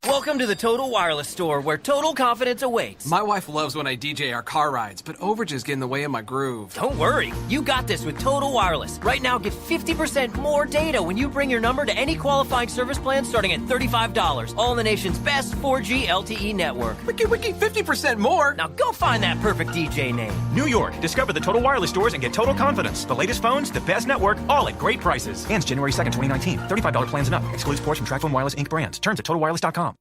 Welcome to the Total Wireless Store, where total confidence awaits. My wife loves when I DJ our car rides, but overages get in the way of my groove. Don't worry. You got this with Total Wireless. Right now, get 50% more data when you bring your number to any qualifying service plan starting at $35. All in the nation's best 4G LTE network. Wiki, 50% more? Now go find that perfect DJ name. New York. Discover the Total Wireless stores and get total confidence. The latest phones, the best network, all at great prices. Ends January 2nd, 2019. $35 plans and up. Excludes ports from TracFone Wireless Inc. brands. Terms at TotalWireless.com.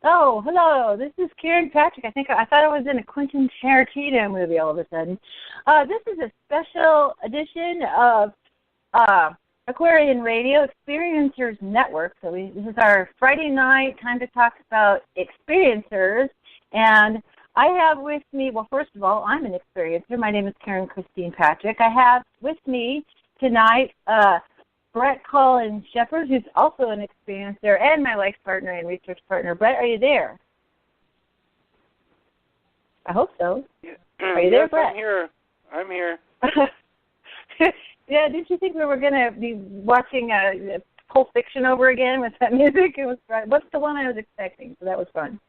Oh, hello. This is Karen Patrick. I thought I was in a Quentin Tarantino movie all of a sudden. This is a special edition of Aquarian Radio Experiencers Network. So this is our Friday night time to talk about experiencers. And I have with me, well, first of all, I'm an experiencer. My name is Karen Christine Patrick. I have with me tonight Bret Collins Shepard, who's also an experiencer, and my life partner and research partner. Bret, are you there? I hope so. Yeah. Are you there, Bret? I'm here. Yeah, didn't you think we were going to be watching Pulp Fiction over again with that music? It was fun. What's the one I was expecting? So that was fun.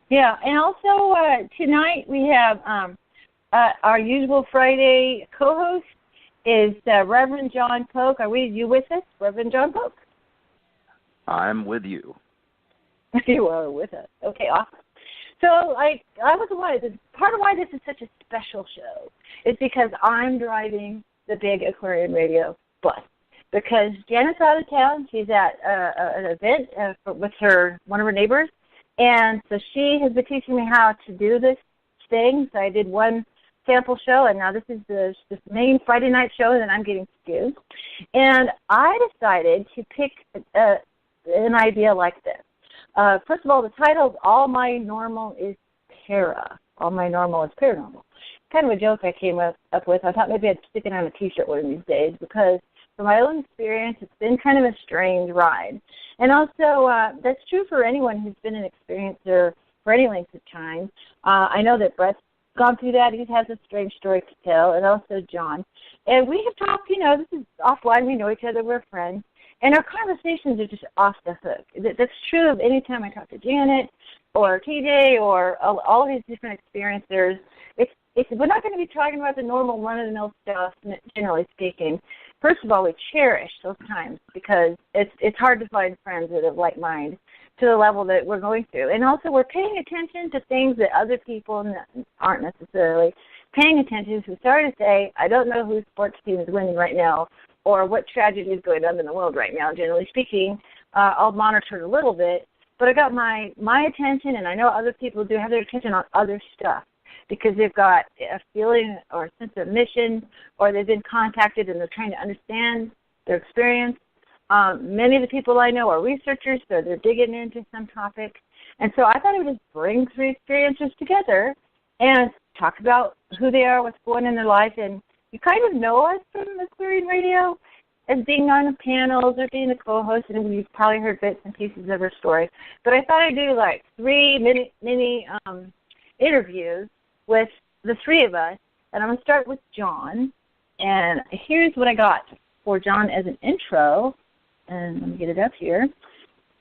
Yeah, and also tonight we have our usual Friday co-host is Reverend John Polk. Are you with us, Reverend John Polk? I'm with you. You are with us. Okay, awesome. So I was wondering, part of why this is such a special show is because I'm driving the big Aquarian Radio bus. Because Janet's out of town. She's at an event with one of her neighbors. And so she has been teaching me how to do this thing. So I did one sample show, and now this is the main Friday night show that I'm getting to do. And I decided to pick an idea like this. First of all, the title is All My Normal is Para. All My Normal is Paranormal. Kind of a joke I came up with. I thought maybe I'd stick it on a T-shirt one of these days because from my own experience, it's been kind of a strange ride. And also, that's true for anyone who's been an experiencer for any length of time. I know that Bret's gone through that. He has a strange story to tell, and also John. And we have talked, this is offline. We know each other. We're friends. And our conversations are just off the hook. That's true of any time I talk to Janet or TJ or all of these different experiencers. We're not going to be talking about the normal run-of-the-mill stuff, generally speaking. First of all, we cherish those times because it's hard to find friends that have like mind to the level that we're going through. And also we're paying attention to things that other people aren't necessarily paying attention to. Sorry to say, I don't know whose sports team is winning right now or what tragedy is going on in the world right now, generally speaking. I'll monitor it a little bit, but I got my attention, and I know other people do have their attention on other stuff. because they've got a feeling or a sense of mission, or they've been contacted and they're trying to understand their experience. Many of the people I know are researchers, so they're digging into some topic. And so I thought I would just bring three experiencers together and talk about who they are, what's going on in their life. And you kind of know us from Experience Radio as being on the panels or being a co-host, and you've probably heard bits and pieces of her story. But I thought I'd do like three mini interviews with the three of us. And I'm going to start with John. And here's what I got for John as an intro. And let me get it up here.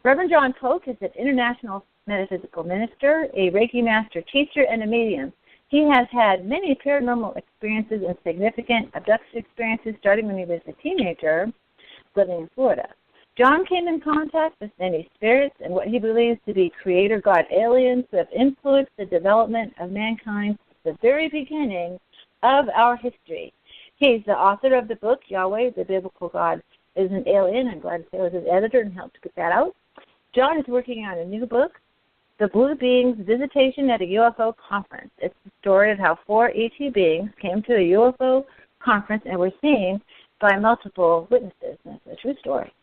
Reverend John Polk is an international metaphysical minister, a Reiki master teacher, and a medium. He has had many paranormal experiences and significant abduction experiences starting when he was a teenager living in Florida. John came in contact with many spirits and what he believes to be creator God aliens who have influenced the development of mankind since the very beginning of our history. He's the author of the book, Yahweh, the Biblical God is an Alien. I'm glad to say I was his editor and helped to get that out. John is working on a new book, The Blue Beings Visitation at a UFO Conference. It's the story of how 4 ET beings came to a UFO conference and were seen by multiple witnesses. That's a true story.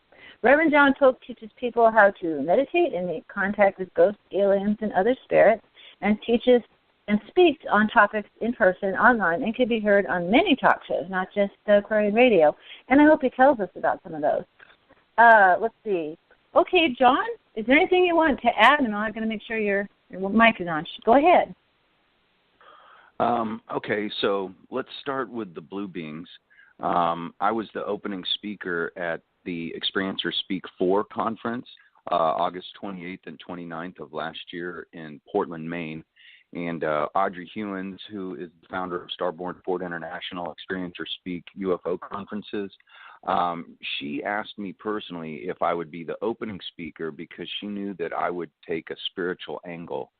Reverend John Polk teaches people how to meditate and make contact with ghosts, aliens, and other spirits, and teaches and speaks on topics in person, online, and can be heard on many talk shows, not just Aquarian Radio. And I hope he tells us about some of those. Let's see. Okay, John, is there anything you want to add? And I'm going to make sure your mic is on. Go ahead. Okay, so let's start with the Blue Beings. I was the opening speaker at the Experiencer Speak 4 conference, August 28th and 29th of last year in Portland, Maine. And Audrey Hewins, who is the founder of Starborn Ford International Experiencer Speak UFO conferences, she asked me personally if I would be the opening speaker because she knew that I would take a spiritual angle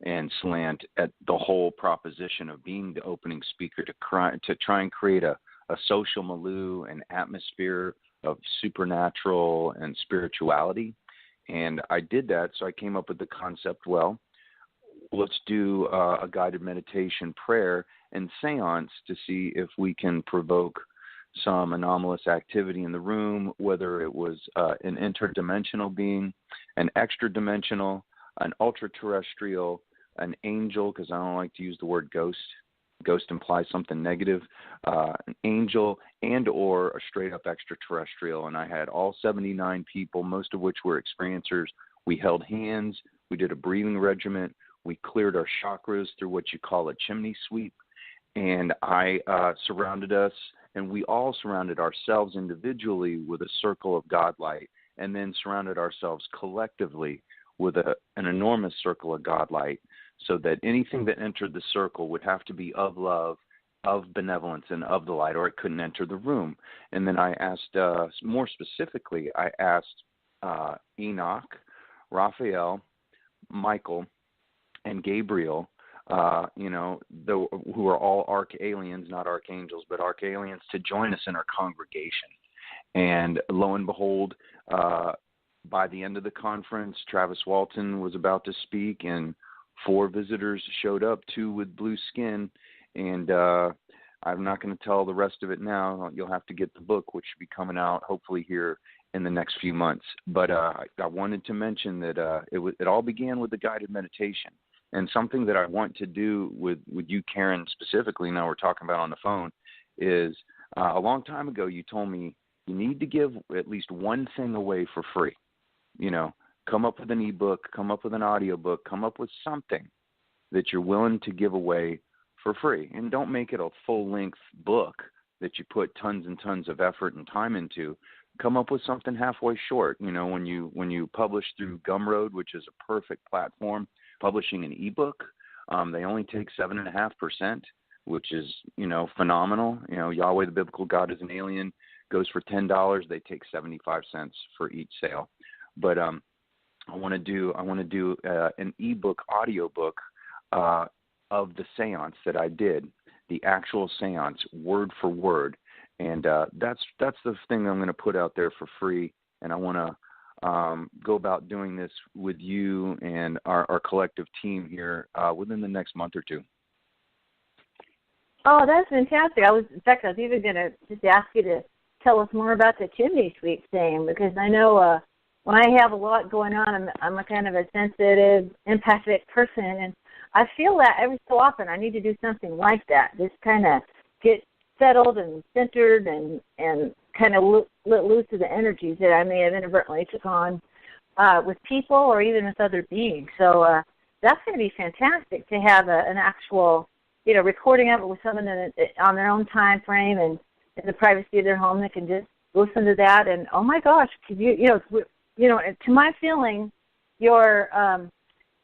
and slant at the whole proposition of being the opening speaker to try and create a social milieu, an atmosphere of supernatural and spirituality. And I did that, so I came up with the concept, well, let's do a guided meditation, prayer, and seance to see if we can provoke some anomalous activity in the room, whether it was an interdimensional being, an extra-dimensional, an ultra-terrestrial, an angel, because I don't like to use the word ghost. Ghost implies something negative, an angel, and or a straight-up extraterrestrial. And I had all 79 people, most of which were experiencers. We held hands. We did a breathing regimen. We cleared our chakras through what you call a chimney sweep. And I surrounded us, and we all surrounded ourselves individually with a circle of God light, and then surrounded ourselves collectively with an enormous circle of God light, so that anything that entered the circle would have to be of love, of benevolence, and of the light, or it couldn't enter the room. And then I asked, more specifically, I asked Enoch, Raphael, Michael, and Gabriel, who are all archaliens, not archangels, but archaliens, to join us in our congregation. And lo and behold, by the end of the conference, Travis Walton was about to speak, and 4 visitors showed up, 2 with blue skin. And I'm not going to tell the rest of it now. You'll have to get the book, which should be coming out hopefully here in the next few months. But I wanted to mention that it all began with the guided meditation. And something that I want to do with you, Karen, specifically, now we're talking about on the phone, is a long time ago you told me you need to give at least one thing away for free. Come up with an ebook, come up with an audiobook, come up with something that you're willing to give away for free. And don't make it a full-length book that you put tons and tons of effort and time into. Come up with something halfway short. When you publish through Gumroad, which is a perfect platform, publishing an ebook, they only take 7.5%, which is, phenomenal. Yahweh, the Biblical God is an Alien, goes for $10. They take 75 cents for each sale. But I want to do an ebook, audiobook of the seance that I did, the actual seance, word for word. And that's the thing I'm going to put out there for free. And I want to go about doing this with you and our collective team here within the next month or two. Oh, that's fantastic. In fact, I was even going to just ask you to tell us more about the chimney sweep thing, because I know when I have a lot going on, I'm a kind of a sensitive, empathic person, and I feel that every so often I need to do something like that, just kind of get settled and centered and kind of let loose of the energies that I may have inadvertently took on with people or even with other beings. So that's going to be fantastic to have an actual, recording of it with someone on their own time frame and in the privacy of their home that can just listen to that. And oh my gosh, to my feeling, your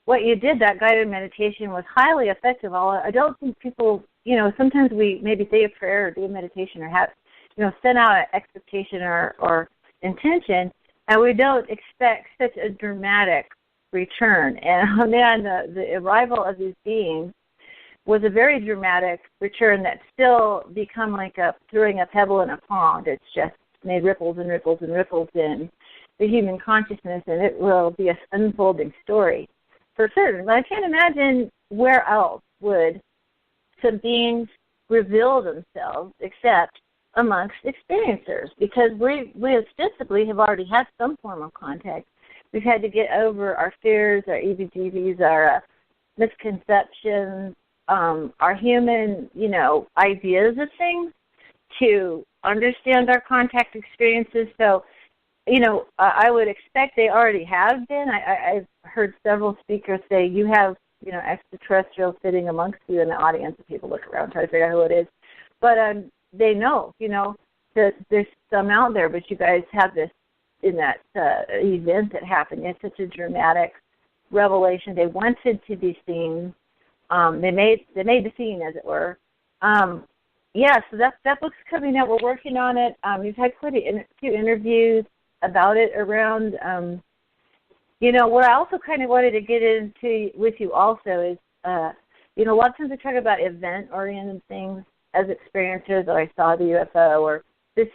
what you did, that guided meditation, was highly effective. I don't think people, sometimes we maybe say a prayer or do a meditation or have, send out an expectation or intention, and we don't expect such a dramatic return. And man, the arrival of these beings was a very dramatic return that still become like throwing a pebble in a pond. It's just made ripples and ripples and ripples in the human consciousness, and it will be an unfolding story for certain. But I can't imagine where else would some beings reveal themselves except amongst experiencers, because we ostensibly have already had some form of contact. We've had to get over our fears, our EBGBs, our misconceptions, our human, ideas of things to understand our contact experiences. So, I would expect they already have been. I've heard several speakers say you have, extraterrestrials sitting amongst you in the audience, and people look around trying to figure out who it is. But they know, that there's some out there, but you guys have this in that event that happened. It's such a dramatic revelation. They wanted to be seen. They made the scene, as it were. So that book's coming out. We're working on it. We've had quite a few interviews about it around. What I also kind of wanted to get into with you also is, a lot of times we talk about event-oriented things as experiencers, or I saw the UFO, or this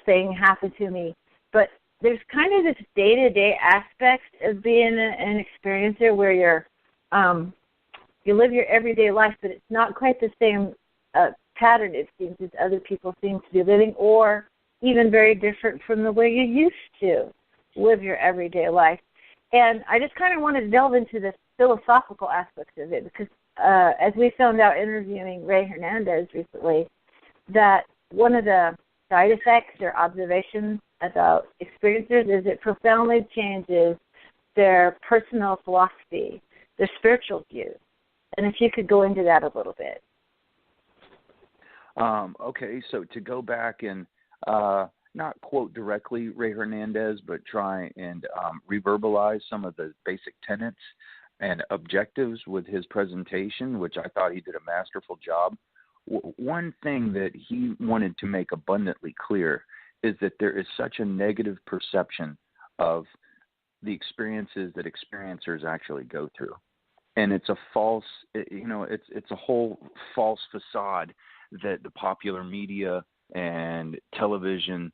thing happened to me. But there's kind of this day-to-day aspect of being an experiencer where you live your everyday life, but it's not quite the same pattern, it seems, as other people seem to be living, or even very different from the way you used to live your everyday life. And I just kind of wanted to delve into the philosophical aspects of it, because as we found out interviewing Ray Hernandez recently, that one of the side effects or observations about experiencers is it profoundly changes their personal philosophy, their spiritual views. And if you could go into that a little bit. Okay, so to go back and not quote directly Ray Hernandez, but try and reverbalize some of the basic tenets and objectives with his presentation, which I thought he did a masterful job. One thing that he wanted to make abundantly clear is that there is such a negative perception of the experiences that experiencers actually go through. And it's a false, it's a whole false facade that the popular media and television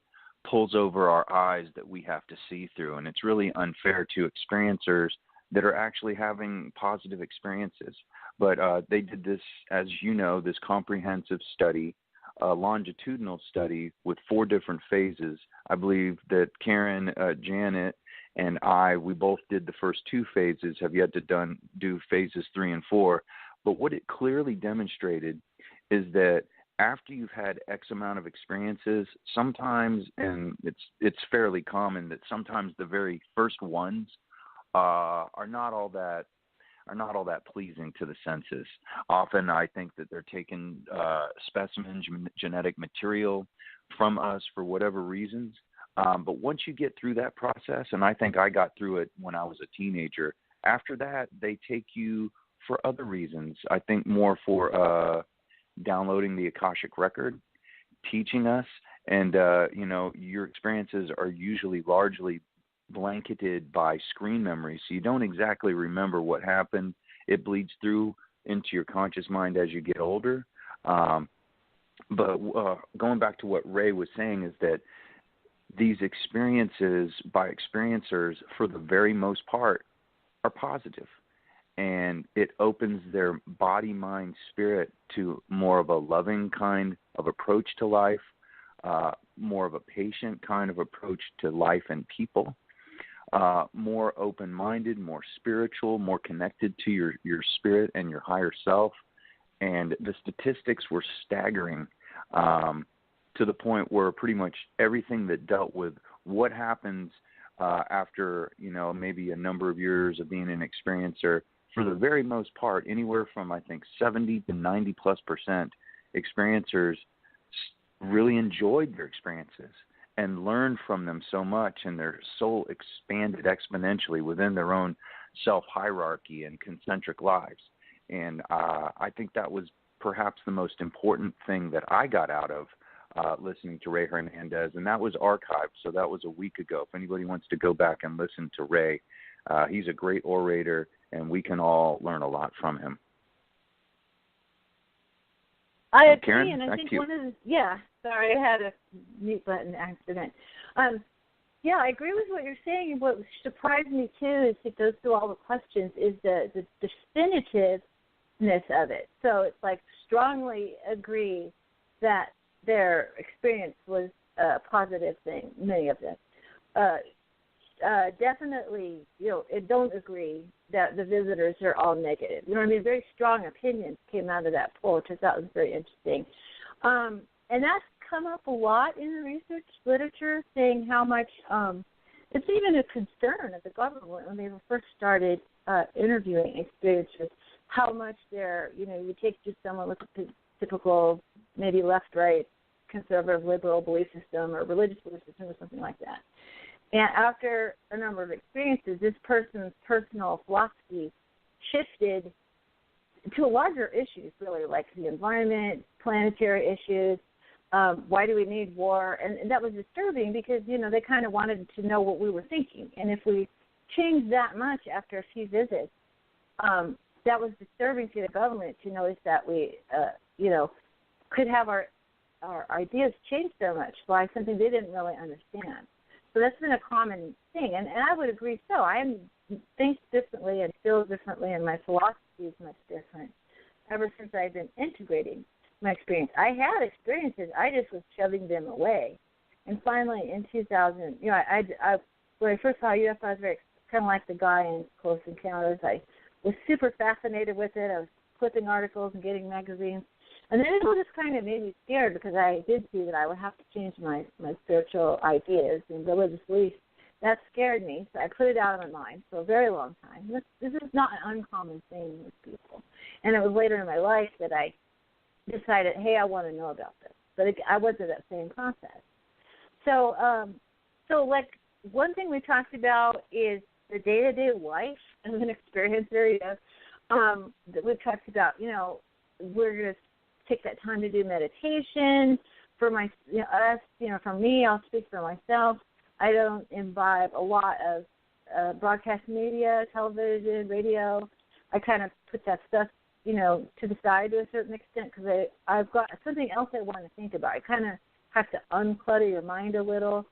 pulls over our eyes that we have to see through. And it's really unfair to experiencers that are actually having positive experiences. But they did this, as you know, this comprehensive study, a longitudinal study with 4 different phases. I believe that Karen, Janet, and we both did the first 2 phases, have yet to do phases 3 and 4. But what it clearly demonstrated is that after you've had X amount of experiences, sometimes, and it's fairly common that sometimes the very first ones are not all that pleasing to the senses. Often I think that they're taking specimens, genetic material from us for whatever reasons. But once you get through that process, and I think I got through it when I was a teenager, after that they take you for other reasons. I think more for downloading the Akashic Record, teaching us, and your experiences are usually largely blanketed by screen memory, so you don't exactly remember what happened. It bleeds through into your conscious mind as you get older. But going back to what Ray was saying is that these experiences by experiencers, for the very most part, are positive. and it opens their body, mind, spirit to more of a loving kind of approach to life, more of a patient kind of approach to life and people, more open-minded, more spiritual, more connected to your spirit and your higher self. And the statistics were staggering, to the point where pretty much everything that dealt with what happens after, maybe a number of years of being an experiencer, for the very most part, anywhere from, I think, 70 to 90+% experiencers really enjoyed their experiences and learned from them so much, and their soul expanded exponentially within their own self-hierarchy and concentric lives. And I think that was perhaps the most important thing that I got out of listening to Ray Hernandez, and that was archived, so that was a week ago. If anybody wants to go back and listen to Ray, he's a great orator, and we can all learn a lot from him. I agree, Karen, and I back think to you. one of the, sorry, I had a mute button accident. I agree with what you're saying, and what surprised me too is it goes through all the questions is the definitiveness of it. So it's like strongly agree that their experience was a positive thing, many of them. Definitely, don't agree that the visitors are all negative. You know what I mean? Very strong opinions came out of that poll, which I thought was very interesting. And that's come up a lot in the research literature, saying how much it's even a concern of the government when they first started interviewing experiencers, how much they're, you take just someone with a typical maybe left-right conservative liberal belief system or religious belief system or something like that. And after a number of experiences, this person's personal philosophy shifted to larger issues, really, like the environment, planetary issues, why do we need war? And that was disturbing because, they kind of wanted to know what we were thinking. And if we changed that much after a few visits, that was disturbing to the government to notice that we, could have our ideas change so much by something they didn't really understand. So that's been a common thing, and I would agree so. I think differently and feel differently, and my philosophy is much different ever since I've been integrating my experience. I had experiences, I just was shoving them away. And finally, in 2000, when I first saw UFO, I was very kind of like the guy in Close Encounters. I was super fascinated with it. I was clipping articles and getting magazines. And then it just kind of made me scared because I did see that I would have to change my spiritual ideas and religious beliefs. That scared me, so I put it out of my mind for a very long time. This is not an uncommon thing with people. And it was later in my life that I decided, hey, I want to know about this. But I wasn't that same process. So like one thing we talked about is the day-to-day life as an experiencer. That we talked about, we're going to take that time to do meditation. For us, for me, I'll speak for myself. I don't imbibe a lot of broadcast media, television, radio. I kind of put that stuff, to the side to a certain extent because I've got something else I want to think about. I kind of have to unclutter your mind a little.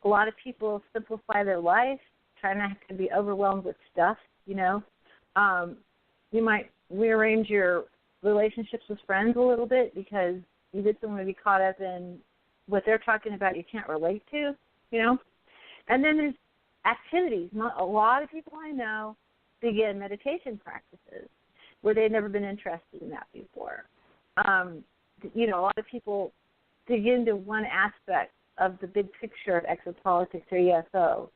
A lot of people simplify their life, try not to be overwhelmed with stuff, You might rearrange your relationships with friends a little bit because you just don't want to be caught up in what they're talking about you can't relate to, And then there's activities. A lot of people I know begin meditation practices where they've never been interested in that before. A lot of people dig into one aspect of the big picture of exopolitics or UFO.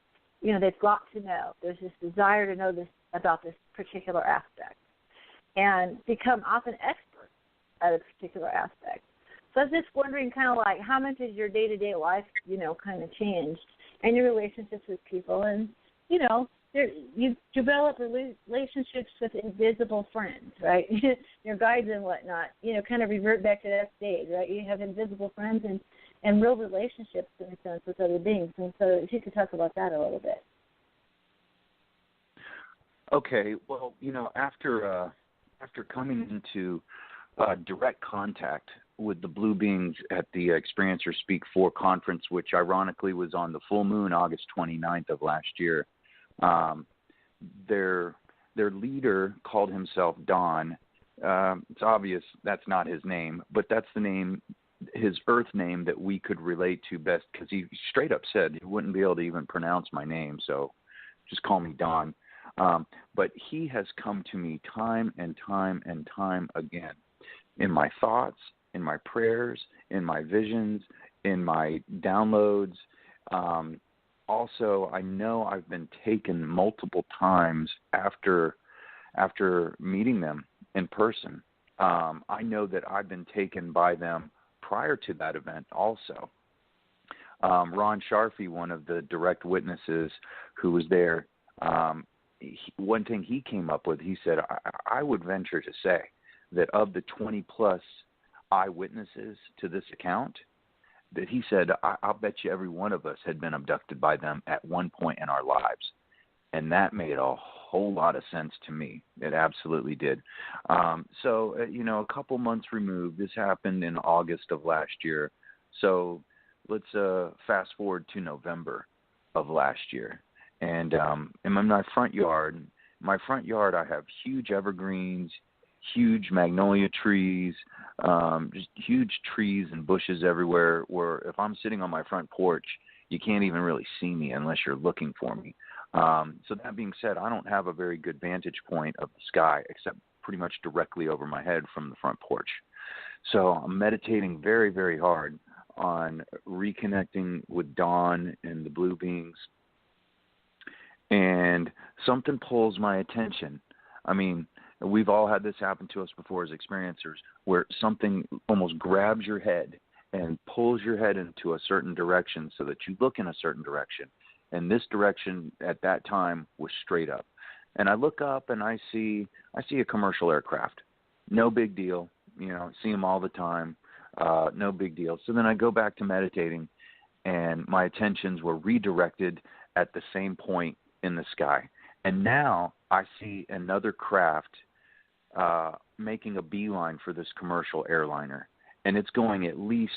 They've got to know. There's this desire to know this about this particular aspect and become often experts at a particular aspect. So I was just wondering kind of like how much has your day-to-day life, kind of changed and your relationships with people. And, you develop relationships with invisible friends, right? Your guides and whatnot, kind of revert back to that stage, right? You have invisible friends and real relationships, in a sense, with other beings. And so if you could talk about that a little bit. Okay, well, after coming into direct contact with the Blue Beings at the Experiencer Speak 4 conference, which ironically was on the full moon, August 29th of last year, their their leader called himself Don. It's obvious that's not his name, but that's the name, his earth name that we could relate to best, because he straight up said he wouldn't be able to even pronounce my name, so just call me Don. But he has come to me time and time and time again in my thoughts, in my prayers, in my visions, in my downloads. Also, I know I've been taken multiple times after meeting them in person. I know that I've been taken by them prior to that event also. Ron Sharfy, one of the direct witnesses who was there, one thing he came up with, he said, I would venture to say that of the 20-plus eyewitnesses to this account, that he said, I'll bet you every one of us had been abducted by them at one point in our lives. And that made a whole lot of sense to me. It absolutely did. So, a couple months removed, this happened in August of last year. So let's fast forward to November of last year. And in my front yard, I have huge evergreens, huge magnolia trees, just huge trees and bushes everywhere, where if I'm sitting on my front porch, you can't even really see me unless you're looking for me. So that being said, I don't have a very good vantage point of the sky, except pretty much directly over my head from the front porch. So I'm meditating very, very hard on reconnecting with Dawn and the blue beings. And something pulls my attention. I mean, we've all had this happen to us before as experiencers, where something almost grabs your head and pulls your head into a certain direction so that you look in a certain direction. And this direction at that time was straight up. And I look up and I see a commercial aircraft. No big deal. See them all the time. No big deal. So then I go back to meditating, and my attentions were redirected at the same point in the sky. And now I see another craft making a beeline for this commercial airliner. And it's going at least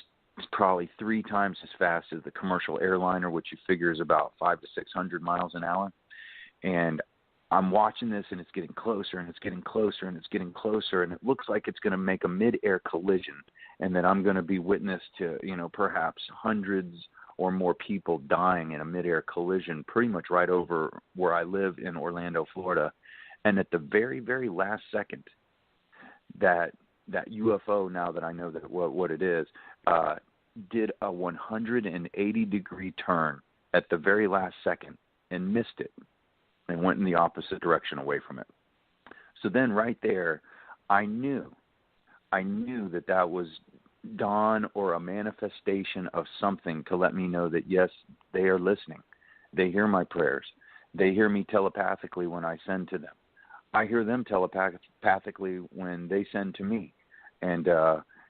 probably 3 times as fast as the commercial airliner, which you figure is about 500 to 600 miles an hour. And I'm watching this, and it's getting closer, and it's getting closer, and it's getting closer, and it looks like it's going to make a mid-air collision, and that I'm going to be witness to, perhaps hundreds or more people dying in a mid-air collision pretty much right over where I live in Orlando, Florida. And at the very, very last second, that UFO, now that I know that what it is, did a 180-degree turn at the very last second and missed it and went in the opposite direction away from it. So then right there, I knew that was dawn or a manifestation of something to let me know that, yes, they are listening. They hear my prayers. They hear me telepathically when I send to them. I hear them telepathically when they send to me. And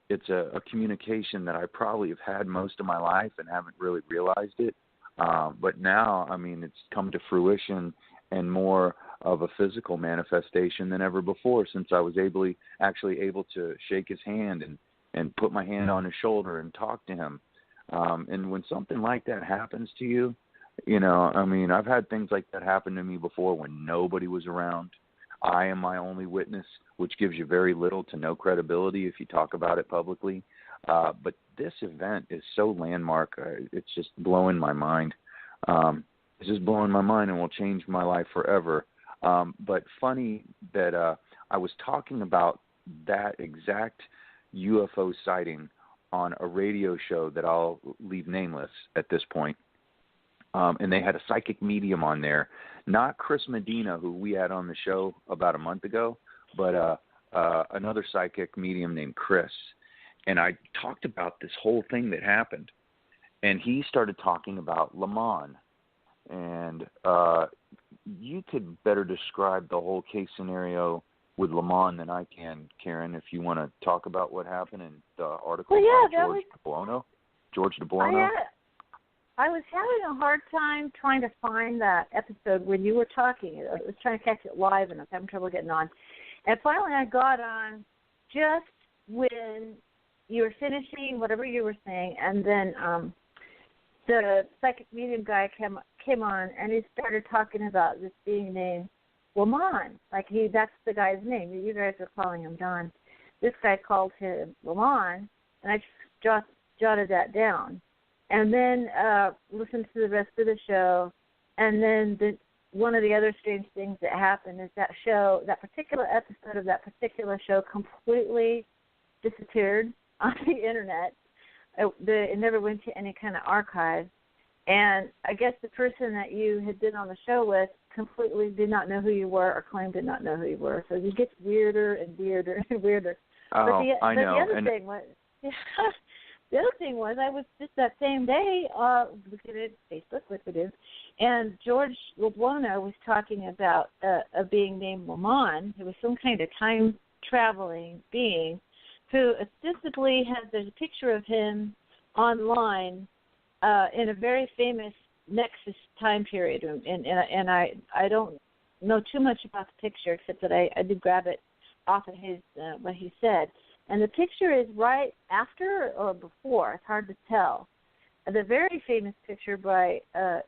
it's a communication that I probably have had most of my life and haven't really realized it. But now, it's come to fruition and more of a physical manifestation than ever before, since I was actually able to shake his hand and put my hand on his shoulder and talk to him. And when something like that happens to you, I've had things like that happen to me before when nobody was around. I am my only witness, which gives you very little to no credibility if you talk about it publicly. But this event is so landmark. It's just blowing my mind. It's just blowing my mind and will change my life forever. But funny that I was talking about that exact UFO sighting on a radio show that I'll leave nameless at this point. And they had a psychic medium on there, not Chris Medina, who we had on the show about a month ago, but another psychic medium named Chris. And I talked about this whole thing that happened. And he started talking about Lamont. And you could better describe the whole case scenario with Lamont than I can, Karen, if you want to talk about what happened in the article by George DeBuono. I was having a hard time trying to find that episode when you were talking. I was trying to catch it live, and I was having trouble getting on. And finally I got on just when you were finishing whatever you were saying, and then the psychic medium guy came on, and he started talking about this being named Lamont. Like that's the guy's name. You guys are calling him Don. This guy called him Lamont, and I just jotted that down. And then listened to the rest of the show, and then one of the other strange things that happened is that particular episode of that particular show completely disappeared on the internet. It never went to any kind of archive. And I guess the person that you had been on the show with completely did not know who you were or claimed to not know who you were. So it gets weirder and weirder and weirder. Oh, I know. The other thing was, I was just that same day looking at Facebook, like we do, and George LeBuono was talking about a being named Lamont, who was some kind of time-traveling being, who ostensibly there's a picture of him online in a very famous Nexus time period, and I don't know too much about the picture except that I did grab it off of his what he said, and the picture is right after or before. It's hard to tell. The very famous picture by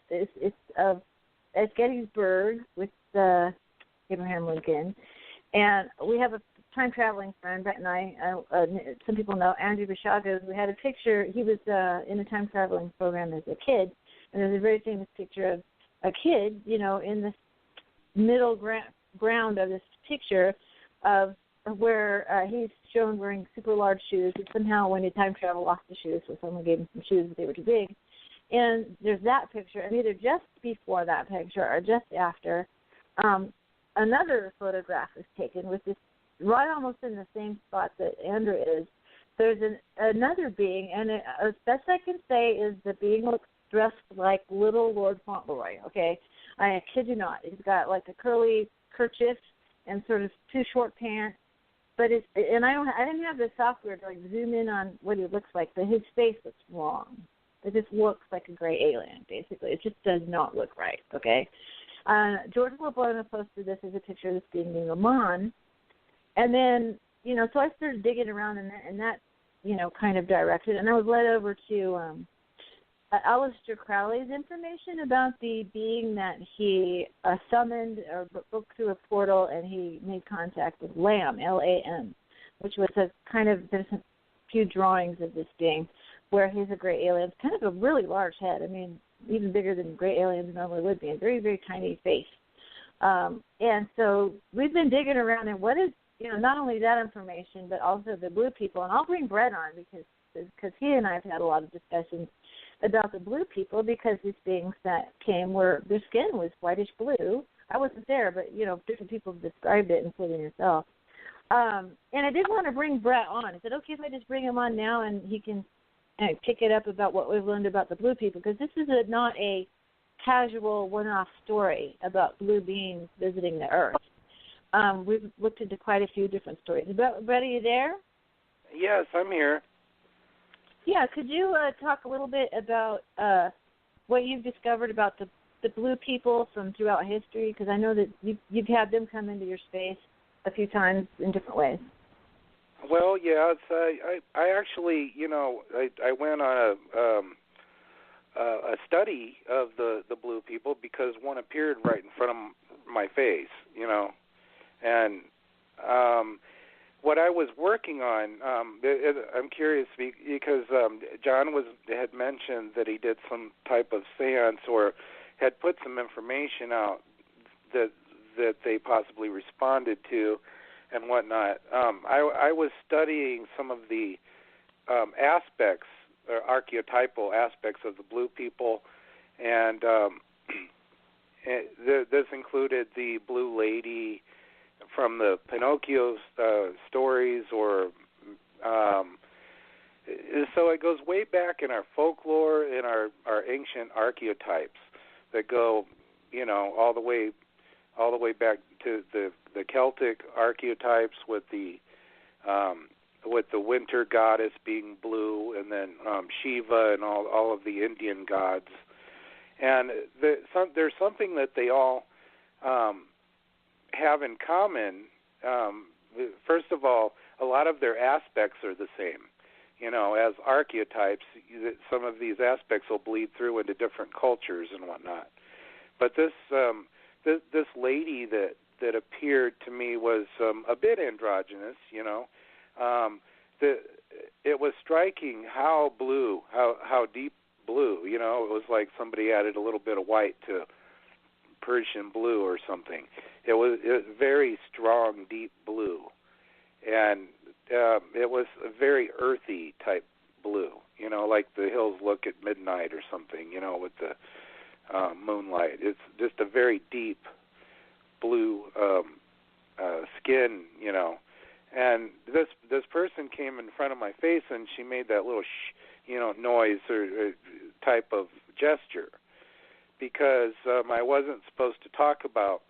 it's at Gettysburg with Abraham Lincoln, and we have a time traveling friend, Bret and I, some people know Andrew Bishaga. We had a picture. He was in a time traveling program as a kid, and there's a very famous picture of a kid, in this middle ground of this picture of where he's shown wearing super large shoes. And somehow when he time traveled, lost the shoes, so someone gave him some shoes, but they were too big. And there's that picture, and either just before that picture or just after, another photograph was taken with this right almost in the same spot that Andrew is. There's another being, and as best I can say is the being looks dressed like little Lord Fauntleroy, okay? I kid you not. He's got like a curly kerchief and sort of too short pants. But I didn't have the software to like zoom in on what he looks like, but his face looks wrong. It just looks like a gray alien, basically. It just does not look right, okay? George LeBuono posted this as a picture of this being named Lamont. And then, so I started digging around in that kind of direction, and I was led over to Aleister Crowley's information about the being that he summoned or booked through a portal, and he made contact with Lam, Lam, which was a kind of, there's a few drawings of this being where he's a gray alien. It's kind of a really large head. I mean, even bigger than gray aliens normally would be, a very, very tiny face. And so we've been digging around, and what is, not only that information, but also the blue people. And I'll bring Bret on because he and I have had a lot of discussions about the blue people, because these beings that came where their skin was whitish blue. I wasn't there, but, different people have described it, including yourself. And I did want to bring Bret on. Is it okay if I just bring him on now and he can pick it up about what we've learned about the blue people? Because this is not a casual one-off story about blue beings visiting the Earth. We've looked into quite a few different stories. Bret, are you there? Yes, I'm here. Yeah, could you talk a little bit about what you've discovered about the blue people from throughout history? Because I know that you've had them come into your space a few times in different ways. Well, yeah, I actually, I went on a study of the blue people because one appeared right in front of my face, and what I was working on, I'm curious because John had mentioned that he did some type of seance or had put some information out that they possibly responded to and whatnot. I was studying some of the aspects, or archetypal aspects of the blue people, and this included the blue lady from the Pinocchio stories, or so it goes way back in our folklore, in our ancient archetypes that go, all the way back to the Celtic archetypes with the winter goddess being blue, and then Shiva and all of the Indian gods. And there's something that they all have in common. First of all, a lot of their aspects are the same. As archetypes, some of these aspects will bleed through into different cultures and whatnot. But this lady that that appeared to me was a bit androgynous. It was striking how blue, how deep blue. It was like somebody added a little bit of white to Persian blue or something. It was very strong, deep blue, and it was a very earthy type blue. Like the hills look at midnight or something. With the moonlight. It's just a very deep blue skin. And this person came in front of my face, and she made that little noise or type of gesture, because I wasn't supposed to talk about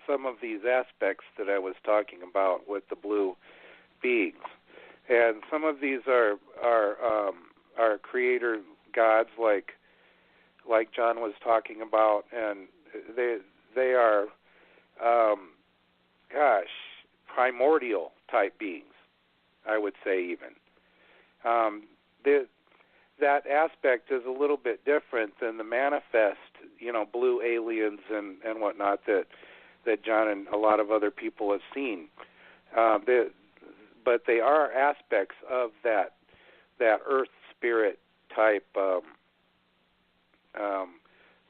some of these aspects that I was talking about with the blue beings. And some of these are creator gods, like John was talking about, and they are primordial type beings, I would say even. That aspect is a little bit different than the manifest, blue aliens and whatnot that John and a lot of other people have seen. But they are aspects of that earth spirit type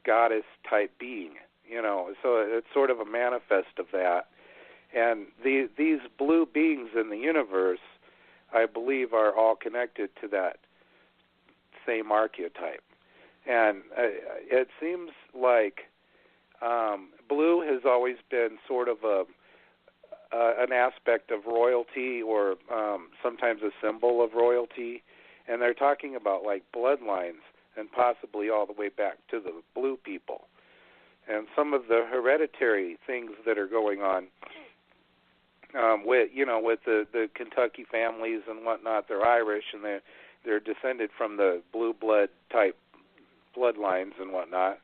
goddess type being, so it's sort of a manifest of that. And these blue beings in the universe, I believe, are all connected to that same archetype. And it seems like blue has always been sort of an aspect of royalty, or sometimes a symbol of royalty. And they're talking about like bloodlines, and possibly all the way back to the blue people. And some of the hereditary things that are going on with the Kentucky families and whatnot. They're Irish, and they're descended from the blue blood type bloodlines and whatnot.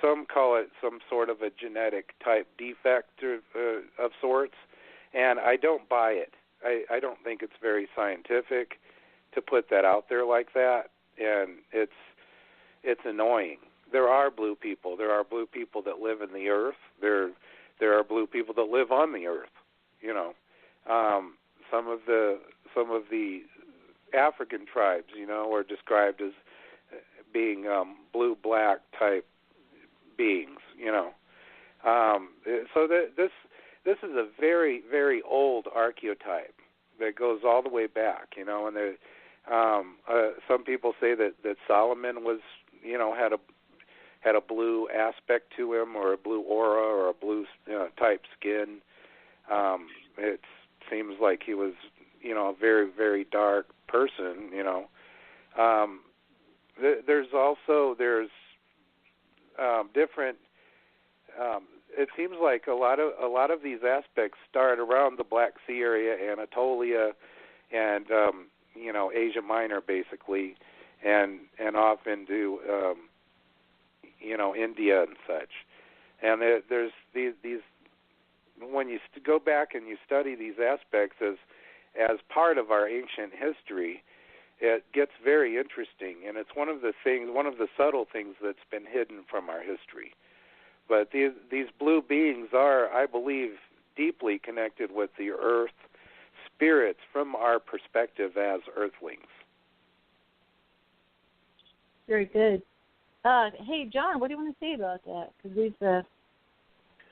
Some call it some sort of a genetic type defect of sorts, and I don't buy it. I don't think it's very scientific to put that out there like that, and it's annoying. There are blue people. There are blue people that live in the earth. There are blue people that live on the earth. Some of the African tribes, are described as being blue-black type beings. So this is a very, very old archetype that goes all the way back. And some people say that Solomon was, had a blue aspect to him, or a blue aura, or a blue type skin. It seems like he was, a very, very dark person. There's different. It seems like a lot of these aspects start around the Black Sea area, Anatolia, and Asia Minor, basically, and off into India and such. And there's these when you go back and you study these aspects as part of our ancient history, it gets very interesting, and it's one of the subtle things that's been hidden from our history. But these blue beings are, I believe, deeply connected with the earth spirits from our perspective as earthlings. Very good. Hey, John, what do you want to say about that? Because we'd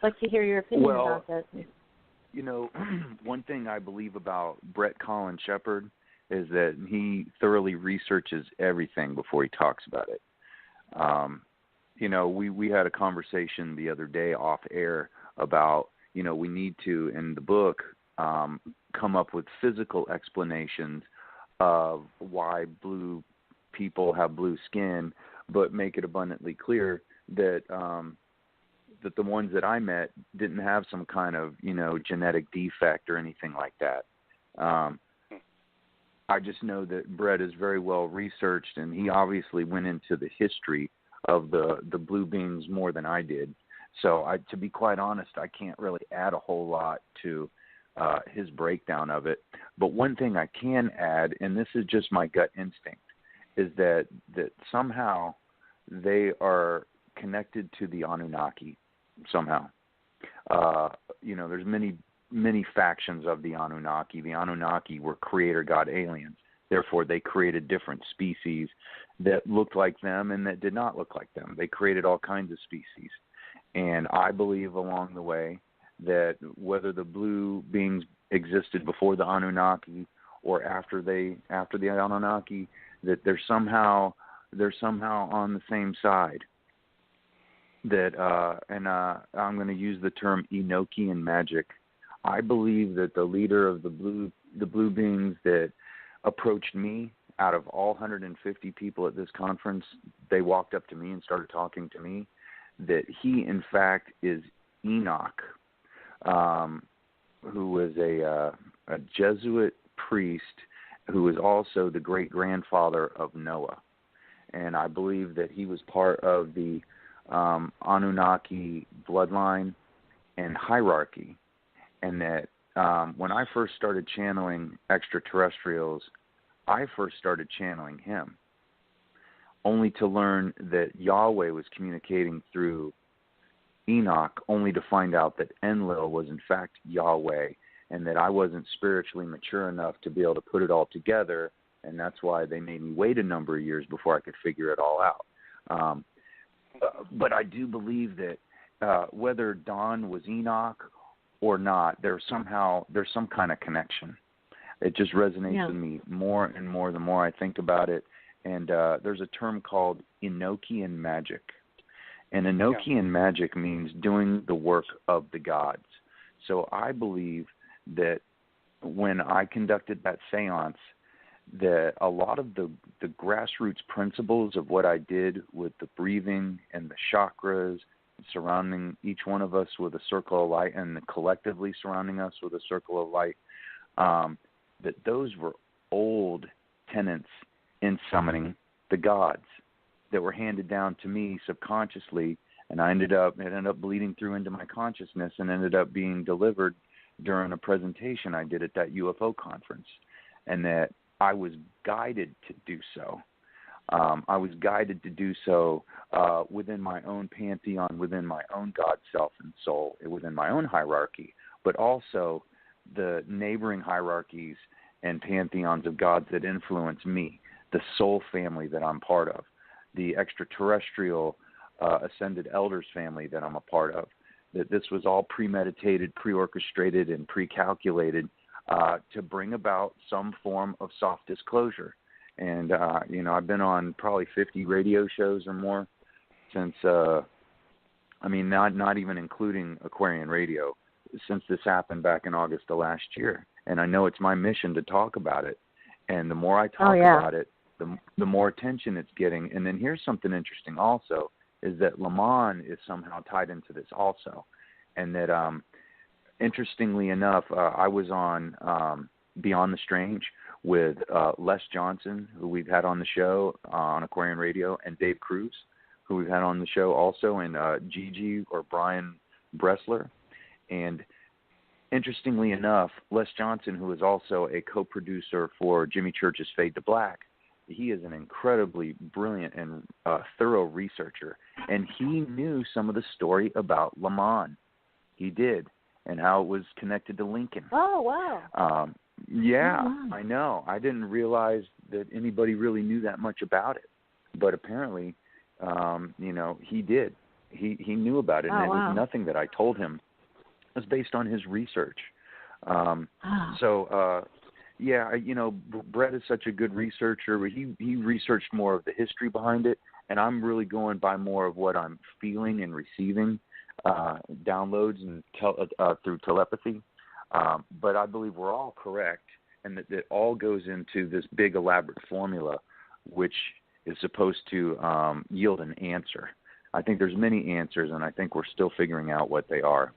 like to hear your opinion about that. One thing I believe about Bret Colin Shepard is that he thoroughly researches everything before he talks about it. We had a conversation the other day off air about, we need to, in the book, come up with physical explanations of why blue people have blue skin, but make it abundantly clear that that the ones that I met didn't have some kind of, genetic defect or anything like that. I just know that Bret is very well researched, and he obviously went into the history of the blue beings more than I did. So to be quite honest, I can't really add a whole lot to his breakdown of it. But one thing I can add, and this is just my gut instinct, is that somehow they are connected to the Anunnaki somehow. There's many factions of the Anunnaki. The Anunnaki were creator god aliens. Therefore, they created different species that looked like them and that did not look like them. They created all kinds of species. And I believe along the way that whether the blue beings existed before the Anunnaki or after the Anunnaki, that they're somehow on the same side. That I'm going to use the term Enochian magic. I believe that the leader of the blue beings that approached me, out of all 150 people at this conference, they walked up to me and started talking to me, that he in fact is Enoch, who was a Jesuit priest who was also the great-grandfather of Noah. And I believe that he was part of the Anunnaki bloodline and hierarchy, and that when I first started channeling extraterrestrials, I first started channeling him, only to learn that Yahweh was communicating through Enoch, only to find out that Enlil was in fact Yahweh, and that I wasn't spiritually mature enough to be able to put it all together, and that's why they made me wait a number of years before I could figure it all out. But I do believe that whether Don was Enoch or not, there's some kind of connection. It just resonates with me more and more the more I think about it. And there's a term called Enochian magic. And Enochian magic means doing the work of the gods. So I believe that when I conducted that seance, that a lot of the grassroots principles of what I did with the breathing and the chakras, surrounding each one of us with a circle of light, and collectively surrounding us with a circle of light, that those were old tenets in summoning the gods that were handed down to me subconsciously, and it ended up bleeding through into my consciousness and ended up being delivered during a presentation I did at that UFO conference, and that I was guided to do so. I was guided to do so within my own pantheon, within my own God, self, and soul, within my own hierarchy, but also the neighboring hierarchies and pantheons of gods that influence me, the soul family that I'm part of, the extraterrestrial ascended elders family that I'm a part of, that this was all premeditated, pre-orchestrated, and pre-calculated to bring about some form of soft disclosure. And, I've been on probably 50 radio shows or more since, not even including Aquarian Radio, since this happened back in August of last year. And I know it's my mission to talk about it. And the more I talk about it, the more attention it's getting. And then here's something interesting also, is that Lamont is somehow tied into this also. And that, interestingly enough, I was on Beyond the Strange with Les Johnson, who we've had on the show on Aquarian Radio, and Dave Cruz, who we've had on the show also, and Gigi or Brian Bressler. And interestingly enough, Les Johnson, who is also a co-producer for Jimmy Church's Fade to Black, he is an incredibly brilliant and thorough researcher, and he knew some of the story about Lamont. He did, and how it was connected to Lincoln. Oh, wow. I know. I didn't realize that anybody really knew that much about it, but apparently, he did. He knew about it, and it was nothing that I told him. It was based on his research. Bret is such a good researcher. He researched more of the history behind it, and I'm really going by more of what I'm feeling and receiving, downloads and through telepathy. But I believe we're all correct, and that it all goes into this big elaborate formula, which is supposed to yield an answer. I think there's many answers, and I think we're still figuring out what they are.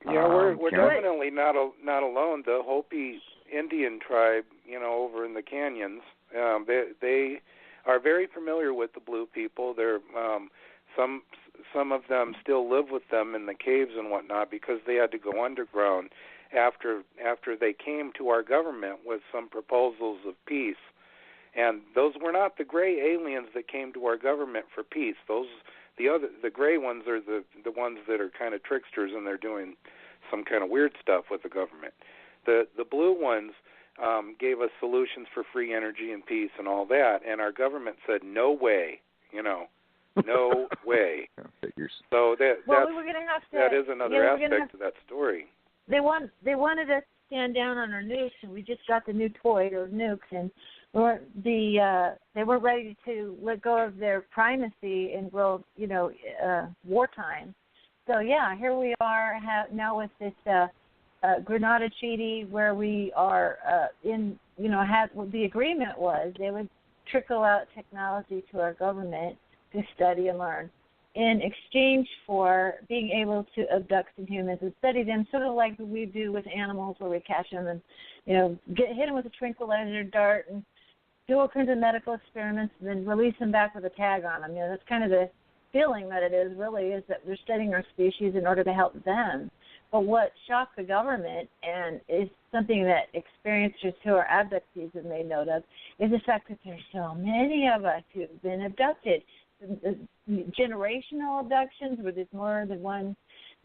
Yeah, we're definitely not alone. The Hopi Indian tribe, over in the canyons, they are very familiar with the blue people. They're some of them still live with them in the caves and whatnot because they had to go underground after they came to our government with some proposals of peace. And those were not the gray aliens that came to our government for peace. Those The gray ones are the ones that are kind of tricksters, and they're doing some kind of weird stuff with the government. The blue ones gave us solutions for free energy and peace and all that, and our government said no way, no way. So that is another aspect of that story. They wanted us to stand down on our nukes, and we just got the new toy, those nukes, and they weren't ready to let go of their primacy in world, wartime. So yeah, here we are now with this Grenada Treaty, where we are the agreement was they would trickle out technology to our government to study and learn in exchange for being able to abduct some humans and study them, sort of like we do with animals, where we catch them and hit them with a tranquilizer dart and do all kinds of medical experiments and then release them back with a tag on them. That's kind of the feeling that it is, really, is that they're studying our species in order to help them. But what shocked the government, and is something that experiencers who are abductees have made note of, is the fact that there's so many of us who've been abducted. Generational abductions, where there's more than one,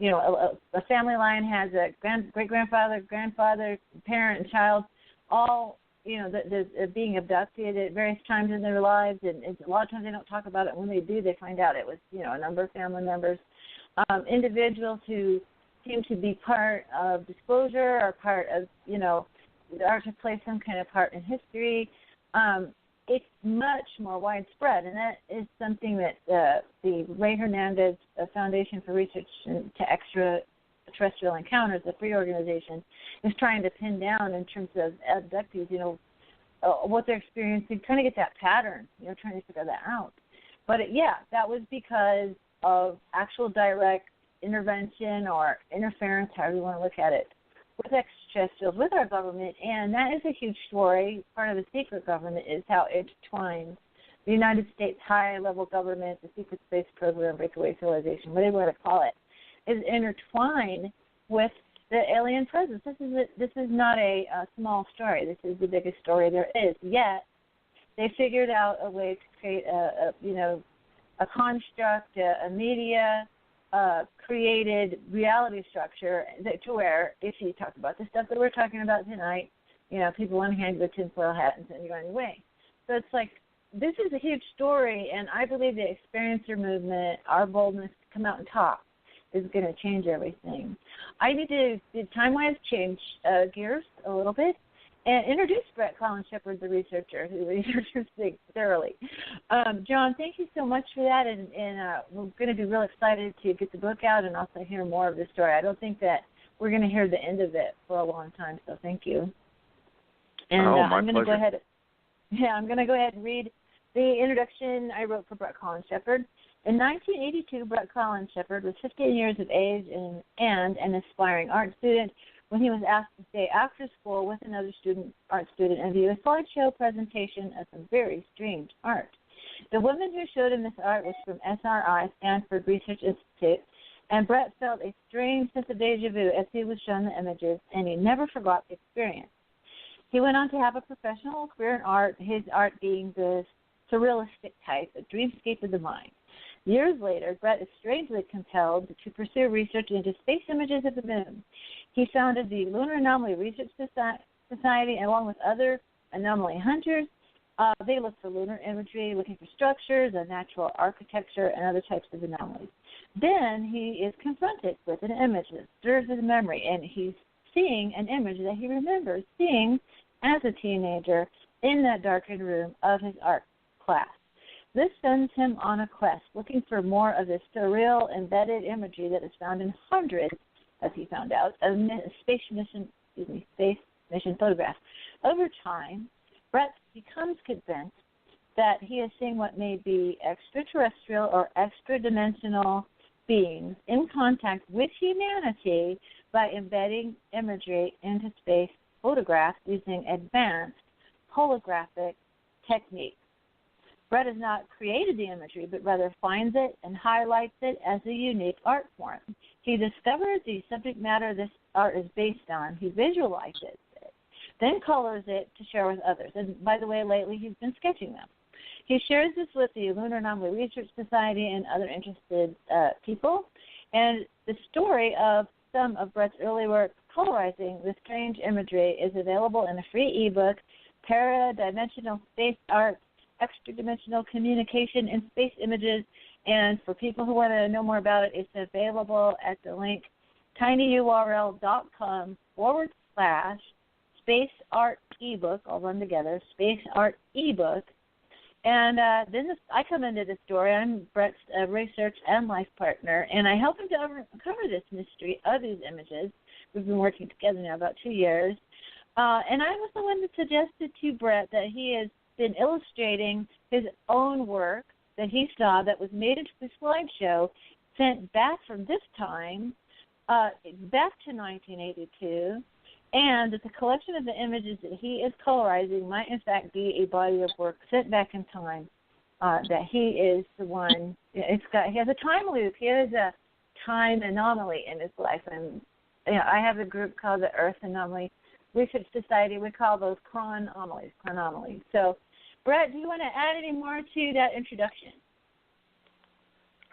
a family line has a great-grandfather, grandfather, parent, and child, all, being abducted at various times in their lives, and a lot of times they don't talk about it. When they do, they find out it was, a number of family members. Individuals who seem to be part of disclosure or part of, are to play some kind of part in history. It's much more widespread, and that is something that the Ray Hernandez Foundation for Research into Extraterrestrial Encounters, the free organization, is trying to pin down in terms of abductees, what they're experiencing, trying to get that pattern, trying to figure that out. But, that was because of actual direct intervention or interference, however you want to look at it, with extraterrestrials, with our government, and that is a huge story. Part of the secret government is how intertwined the United States high-level government, the secret space program, breakaway civilization, whatever you want to call it, is intertwined with the alien presence. This is not a small story. This is the biggest story there is. Yet they figured out a way to create a construct, a media created reality structure to where, if you talk about the stuff that we're talking about tonight, people want to hand you a tinfoil hat and send you on your way. So it's like, this is a huge story, and I believe the experiencer movement, our boldness to come out and talk, is going to change everything. I need to, time-wise, change gears a little bit and introduce Bret Collins-Shepard, the researcher, who researches things thoroughly. John, thank you so much for that, and we're going to be real excited to get the book out and also hear more of the story. I don't think that we're going to hear the end of it for a long time, so thank you. And I'm going to go ahead. I'm going to go ahead and read the introduction I wrote for Bret Collins-Shepard. In 1982, Bret Collins-Shepard was 15 years of age and an aspiring art student when he was asked to stay after school with another art student and view a slideshow presentation of some very strange art. The woman who showed him this art was from SRI, Stanford Research Institute, and Bret felt a strange sense of deja vu as he was shown the images, and he never forgot the experience. He went on to have a professional career in art, his art being the surrealistic type, a dreamscape of the mind. Years later, Bret is strangely compelled to pursue research into space images of the moon. He founded the Lunar Anomaly Research Society, along with other anomaly hunters. They look for lunar imagery, looking for structures, natural architecture, and other types of anomalies. Then he is confronted with an image that stirs his memory, and he's seeing an image that he remembers seeing as a teenager in that darkened room of his art class. This sends him on a quest, looking for more of this surreal embedded imagery that is found in hundreds, as he found out, of space mission photographs. Over time, Bret becomes convinced that he is seeing what may be extraterrestrial or extra-dimensional beings in contact with humanity by embedding imagery into space photographs using advanced holographic techniques. Bret has not created the imagery, but rather finds it and highlights it as a unique art form. He discovers the subject matter this art is based on. He visualizes it, then colors it to share with others. And by the way, lately he's been sketching them. He shares this with the Lunar Anomaly Research Society and other interested people. And the story of some of Bret's early work colorizing the strange imagery is available in a free ebook, Paradimensional Space Art, Extra-Dimensional Communication in Space Images. And for people who want to know more about it, it's available at the link tinyurl.com/Space Art Ebook, all run together, Space Art Ebook. And then I come into the story. I'm Bret's research and life partner, and I help him to uncover this mystery of these images. We've been working together now about 2 years. And I was the one that suggested to Bret that he has been illustrating his own work that he saw that was made into the slideshow, sent back from this time, back to 1982, and that the collection of the images that he is colorizing might in fact be a body of work sent back in time, that he is the one. He has a time loop. He has a time anomaly in his life. And I have a group called the Earth Anomaly Research Society. We call those chronomalies. So, Bret, do you want to add any more to that introduction?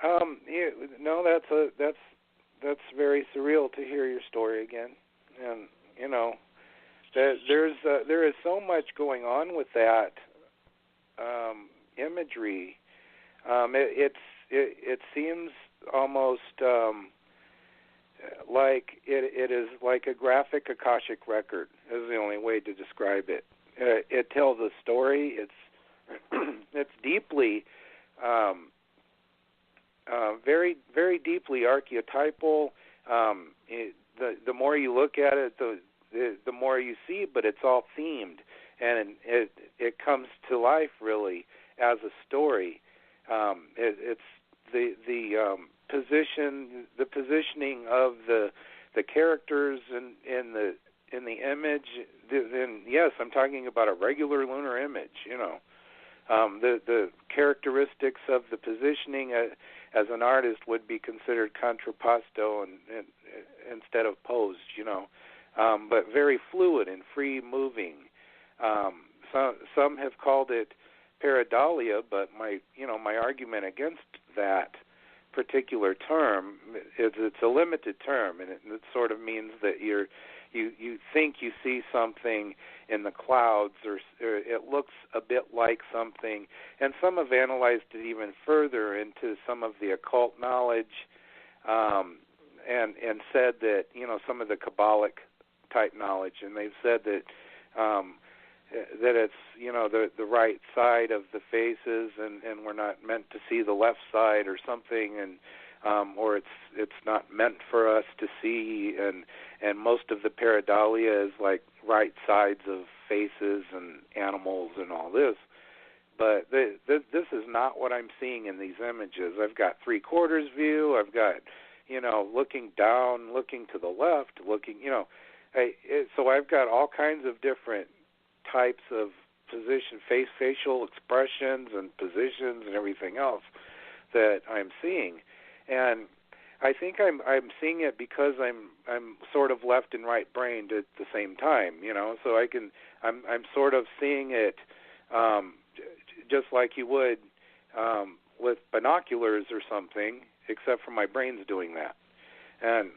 No, that's very surreal to hear your story again, and there is so much going on with that imagery. It seems almost like it is like a graphic Akashic record is the only way to describe it. It tells a story. It's deeply, very, very deeply archetypal. The more you look at it, the more you see, but it's all themed, and it comes to life really as a story. It's the positioning of the characters in the image. Then yes, I'm talking about a regular lunar image. The characteristics of the positioning as an artist would be considered contrapposto and instead of posed, but very fluid and free moving. Some have called it pareidolia, but my argument against that particular term is it's a limited term, and it sort of means that you think you see something in the clouds, or it looks a bit like something, and some have analyzed it even further into some of the occult knowledge, and said that some of the Kabbalic type knowledge, and they've said that that it's the right side of the faces, and we're not meant to see the left side or something, and or it's not meant for us to see, and most of the pareidolia is like right sides of faces and animals and all this. But this is not what I'm seeing in these images. I've got 3/4 view. I've got looking down, looking to the left, looking so I've got all kinds of different types of facial expressions and positions and everything else that I'm seeing. And I think I'm seeing it because I'm sort of left and right brained at the same time, so I'm sort of seeing it just like you would with binoculars or something, except for my brain's doing that. And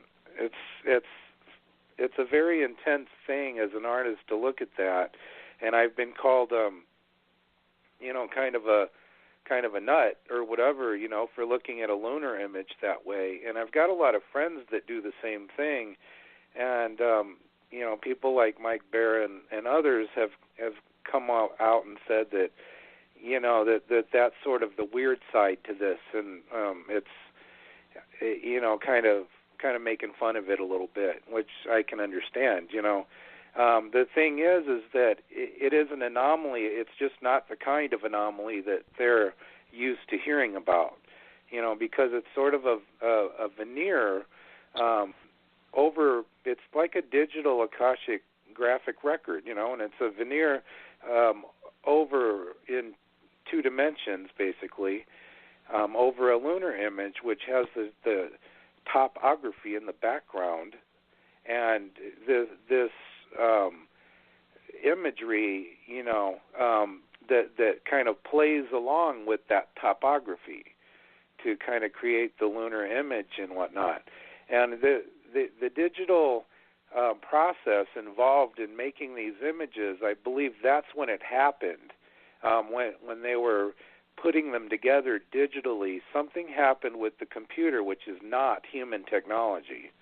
it's a very intense thing as an artist to look at that. And I've been called kind of a nut or whatever, for looking at a lunar image that way. And I've got a lot of friends that do the same thing, and people like Mike Barr and others have come out and said that that's sort of the weird side to this, and it's kind of making fun of it a little bit, which I can understand. The thing is that it is an anomaly. It's just not the kind of anomaly that they're used to hearing about, because it's sort of a veneer over. It's like a digital Akashic graphic record, and it's a veneer over in 2 dimensions, basically, over a lunar image, which has the topography in the background, and this imagery, that kind of plays along with that topography to kind of create the lunar image and whatnot. And the digital process involved in making these images, I believe that's when it happened, when they were putting them together digitally. Something happened with the computer, which is not human technology,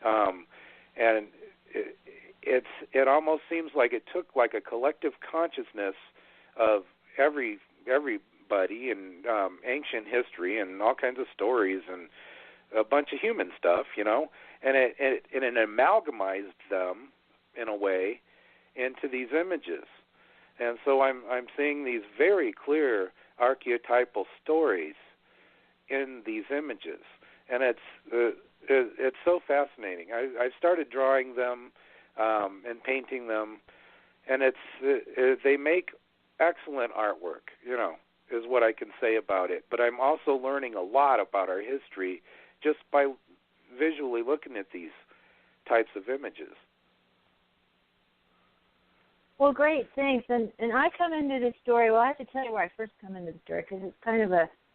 and it almost seems like it took like a collective consciousness of everybody in ancient history and all kinds of stories and a bunch of human stuff, and it amalgamized them in a way into these images. And so I'm seeing these very clear archetypal stories in these images, and it's so fascinating. I started drawing them and painting them, and they make excellent artwork, is what I can say about it. But I'm also learning a lot about our history just by visually looking at these types of images. Well, great, thanks. And I come into this story, I have to tell you where I first come into the story, because it's kind of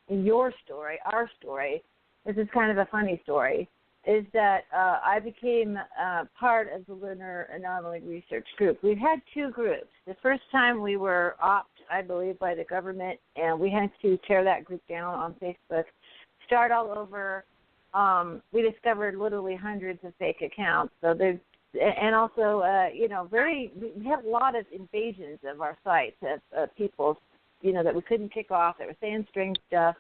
your story, our story. This is kind of a funny story, is that I became part of the Lunar Anomaly Research Group. We've had two groups. The first time we were opt, I believe, by the government, and we had to tear that group down on Facebook, start all over. We discovered literally hundreds of fake accounts. So there's, and also, we had a lot of invasions of our sites of people, that we couldn't kick off, that were saying strange stuff.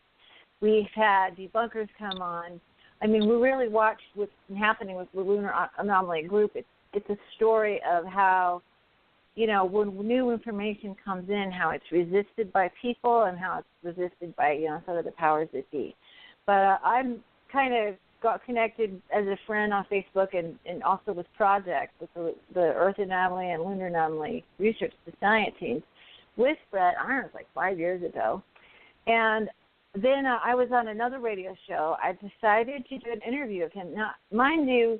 We've had debunkers come on. I mean, we really watched what's happening with the Lunar Anomaly Group. It's a story of how, when new information comes in, how it's resisted by people and how it's resisted by, some of the powers that be. But I'm kind of got connected as a friend on Facebook and also with projects with the Earth Anomaly and Lunar Anomaly Research, the science teams, with Bret, I don't know, it was like 5 years ago. And then I was on another radio show. I decided to do an interview of him. Now, mind you,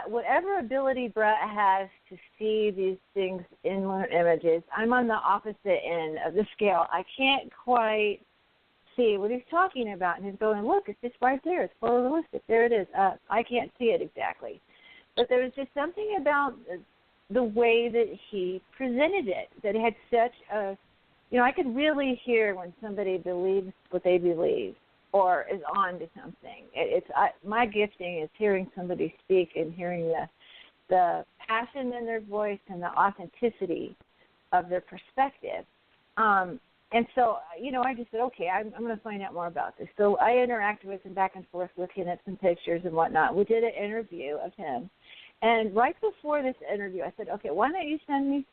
whatever ability Bret has to see these things in lunar images, I'm on the opposite end of the scale. I can't quite see what he's talking about. And he's going, look, it's just right there. It's photorealistic. There it is. I can't see it exactly. But there was just something about the way that he presented it, that it had such a, I could really hear when somebody believes what they believe or is on to something. My gifting is hearing somebody speak and hearing the passion in their voice and the authenticity of their perspective. And so, I just said, okay, I'm going to find out more about this. So I interacted with him back and forth, looking at some pictures and whatnot. We did an interview of him. And right before this interview, I said, okay, why don't you send me,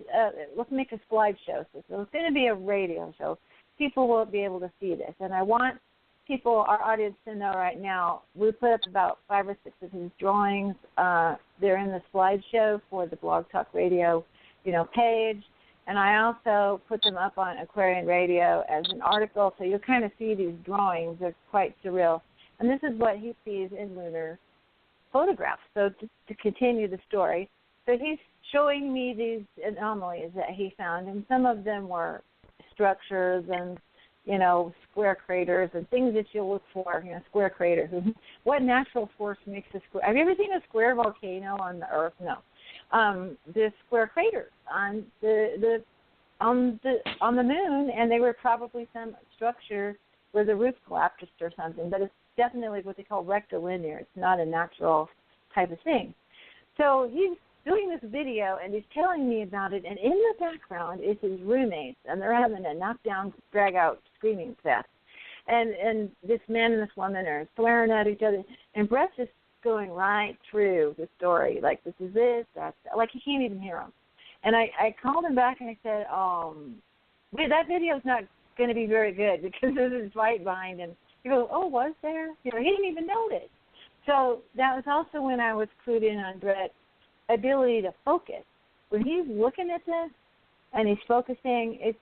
let's make a slideshow. So it's going to be a radio show. People will be able to see this. And I want people, our audience, to know right now, we put up about 5 or 6 of his drawings. They're in the slideshow for the Blog Talk Radio, page. And I also put them up on Aquarian Radio as an article, so you'll kind of see these drawings. They're quite surreal. And this is what he sees in lunar photographs. So to continue the story, so he's showing me these anomalies that he found, and some of them were structures and, square craters and things that you'll look for, square craters. What natural force makes a square? Have you ever seen a square volcano on the Earth? No. The square craters on the moon, and they were probably some structure where the roof collapsed or something, but it's definitely what they call rectilinear. It's not a natural type of thing. So he's doing this video, and he's telling me about it, and in the background is his roommates, and they're having a knockdown, drag-out screaming fest. And this man and this woman are swearing at each other, and Bret's just going right through the story, like this is this, that's that. Like he can't even hear him. And I called him back and I said, that video's not going to be very good because there's this fight behind him. He goes, oh, was there? He didn't even notice. So that was also when I was clued in on Bret's ability to focus. When he's looking at this and he's focusing,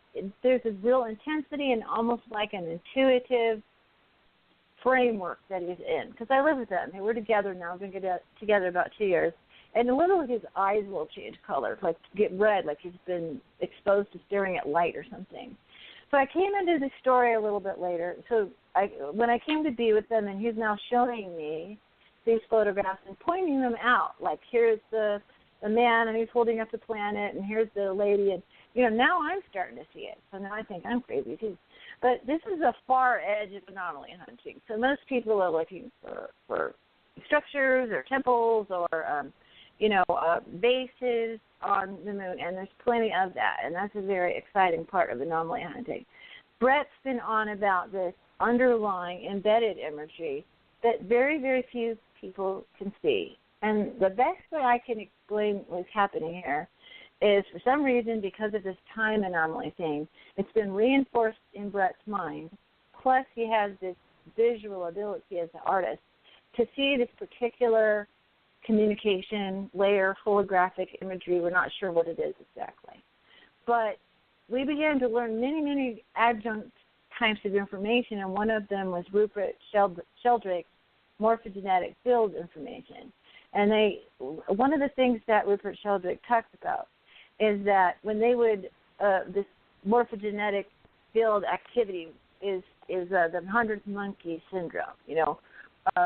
there's a real intensity and almost like an intuitive framework that he's in. Because I live with them. We're together now. We've been together about 2 years. And literally his eyes will change color, like get red, like he's been exposed to staring at light or something. So I came into the story a little bit later. So when I came to be with them, and he's now showing me these photographs and pointing them out, like here's the man and he's holding up the planet, and here's the lady, and now I'm starting to see it. So now I think I'm crazy too. But this is a far edge of anomaly hunting. So most people are looking for structures or temples or bases on the moon, and there's plenty of that, and that's a very exciting part of anomaly hunting. Bret's been on about this underlying embedded imagery that very, very few people can see. And the best way I can explain what's happening here is, for some reason, because of this time anomaly thing, it's been reinforced in Bret's mind, plus he has this visual ability as an artist to see this particular communication layer, holographic imagery. We're not sure what it is exactly. But we began to learn many, many adjunct types of information, and one of them was Rupert Sheldrake's morphogenetic field information. And one of the things that Rupert Sheldrake talks about is that when they would, this morphogenetic field activity is the 100th monkey syndrome,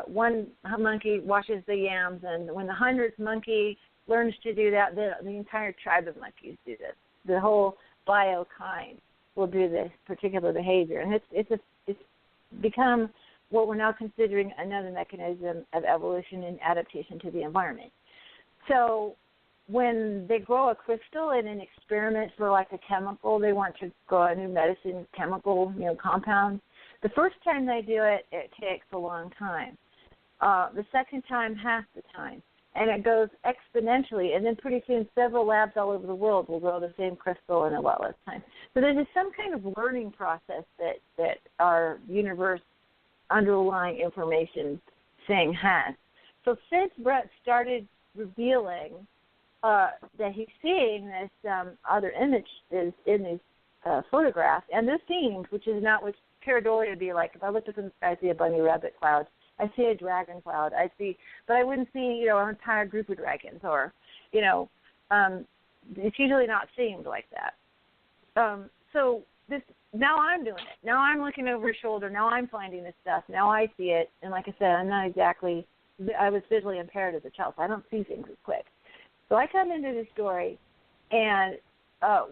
one monkey washes the yams, and when the 100th monkey learns to do that, the entire tribe of monkeys do this. The whole biokind will do this particular behavior, and it's become what we're now considering another mechanism of evolution and adaptation to the environment. So when they grow a crystal in an experiment for like a chemical, they want to grow a new medicine chemical, compound. The first time they do it, it takes a long time. The second time, half the time. And it goes exponentially, and then pretty soon several labs all over the world will grow the same crystal in a lot less time. So there's some kind of learning process that our universe underlying information thing has. So since Bret started revealing that he's seeing this other image is in these photographs, and they're themed, which is not what pareidolia would be like. If I looked up in the sky, I see a bunny rabbit cloud. I see a dragon cloud. But I wouldn't see, an entire group of dragons, or, it's usually not themed like that. So now I'm doing it. Now I'm looking over his shoulder. Now I'm finding this stuff. Now I see it. And like I said, I was visually impaired as a child, so I don't see things as quick. So I come into the story, and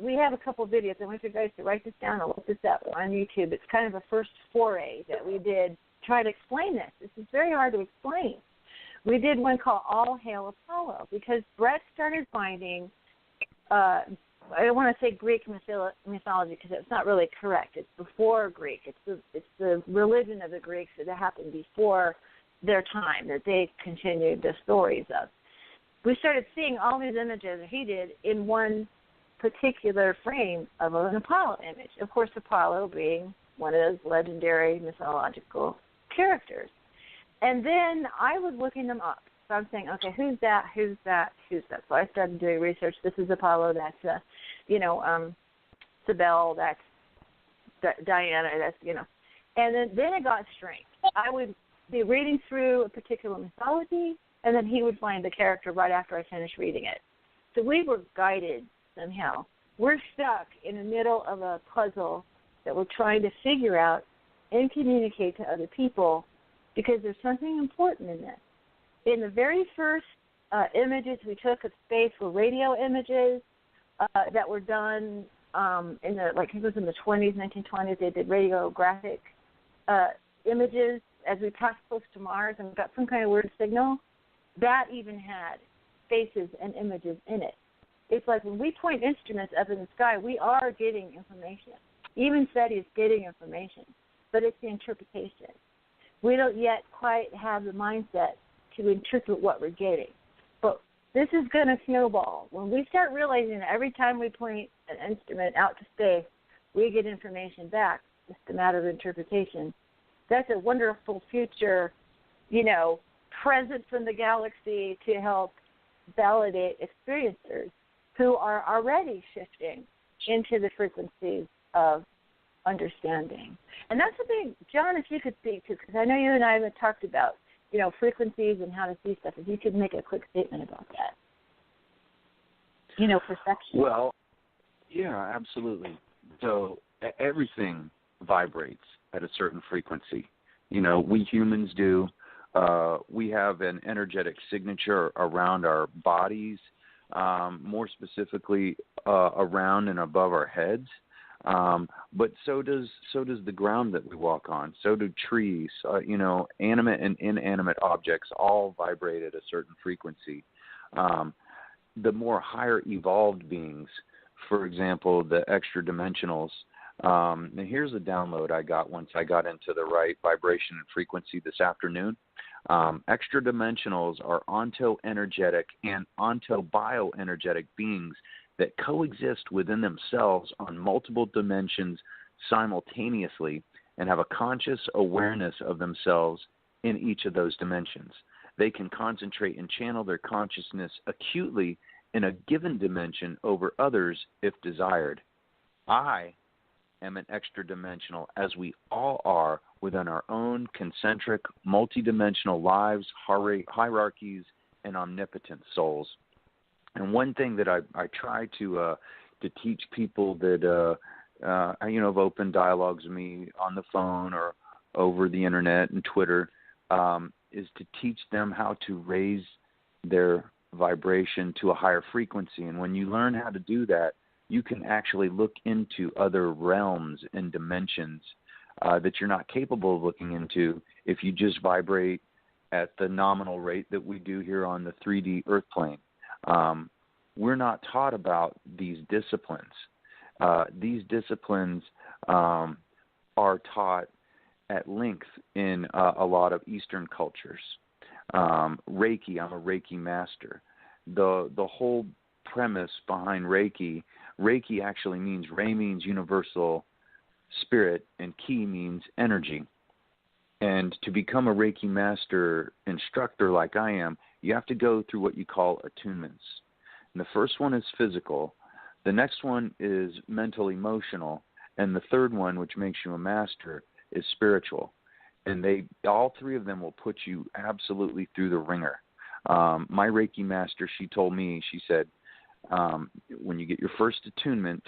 we have a couple of videos. I want you guys to write this down and look this up on YouTube. It's kind of a first foray that we did try to explain this. This is very hard to explain. We did one called All Hail Apollo, because Bret started finding, I don't want to say Greek mythology because it's not really correct. It's before Greek. It's the religion of the Greeks that happened before their time, that they continued the stories of. We started seeing all these images that he did in one particular frame of an Apollo image. Of course, Apollo being one of those legendary mythological characters. And then I was looking them up. So I'm saying, okay, who's that? So I started doing research. This is Apollo. That's, Cybele. That's Diana. That's, And then it got strange. I would be reading through a particular mythology, and then he would find the character right after I finished reading it. So we were guided somehow. We're stuck in the middle of a puzzle that we're trying to figure out and communicate to other people, because there's something important in this. In the very first images we took of space were radio images that were done in the 20s, 1920s. They did radiographic images as we passed close to Mars and got some kind of weird signal. That even had faces and images in it. It's like when we point instruments up in the sky, we are getting information. Even SETI is getting information, but it's the interpretation. We don't yet quite have the mindset to interpret what we're getting. But this is going to snowball. When we start realizing that every time we point an instrument out to space, we get information back, it's a matter of interpretation. That's a wonderful future, present from the galaxy to help validate experiencers who are already shifting into the frequencies of understanding. And that's something, John, if you could speak to, because I know you and I have talked about, frequencies and how to see stuff. If you could make a quick statement about that. perception? Well, yeah, absolutely. So everything vibrates at a certain frequency. We humans do. We have an energetic signature around our bodies, more specifically around and above our heads. But so does the ground that we walk on. So do trees. Animate and inanimate objects all vibrate at a certain frequency. The more higher evolved beings, for example, the extra dimensionals. Now here's a download I got once I got into the right vibration and frequency this afternoon. Extra dimensionals are onto-energetic and onto-bioenergetic beings that coexist within themselves on multiple dimensions simultaneously and have a conscious awareness of themselves in each of those dimensions. They can concentrate and channel their consciousness acutely in a given dimension over others if desired. I am an extra dimensional, as we all are within our own concentric, multidimensional lives, hierarchies, and omnipotent souls. And one thing that I try to teach people that have open dialogues with me on the phone or over the internet and Twitter is to teach them how to raise their vibration to a higher frequency. And when you learn how to do that, you can actually look into other realms and dimensions that you're not capable of looking into if you just vibrate at the nominal rate that we do here on the 3D Earth plane. We're not taught about these disciplines. These disciplines are taught at length in a lot of Eastern cultures. Reiki, I'm a Reiki master. The whole premise behind Reiki actually means Rei means universal spirit and Ki means energy. And to become a Reiki master instructor like I am, you have to go through what you call attunements. And the first one is physical. The next one is mental emotional. And the third one, which makes you a master, is spiritual. And all three of them will put you absolutely through the ringer. My Reiki master, she told me, she said, when you get your first attunement,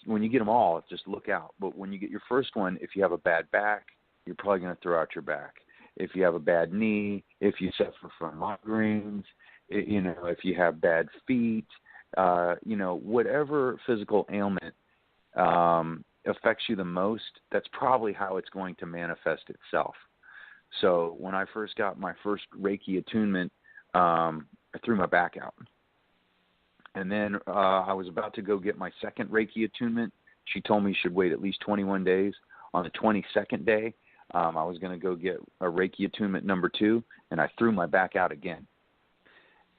when you get them all, just look out. But when you get your first one, if you have a bad back, you're probably going to throw out your back. If you have a bad knee, if you suffer from migraines, if you have bad feet, whatever physical ailment affects you the most, that's probably how it's going to manifest itself. So when I first got my first Reiki attunement, I threw my back out. And then I was about to go get my second Reiki attunement. She told me I should wait at least 21 days. On the 22nd day, I was going to go get a Reiki attunement number 2, and I threw my back out again.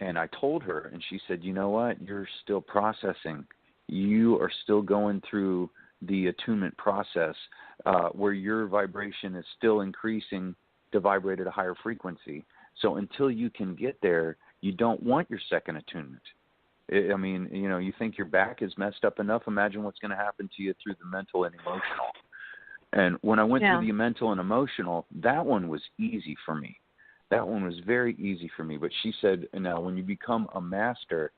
And I told her, and she said, you know what? You're still processing. You are still going through the attunement process where your vibration is still increasing to vibrate at a higher frequency. So until you can get there, you don't want your second attunement. I mean, you think your back is messed up enough. Imagine what's going to happen to you through the mental and emotional. And when I went through the mental and emotional, that one was easy for me. That one was very easy for me. But she said, now, when you become a master,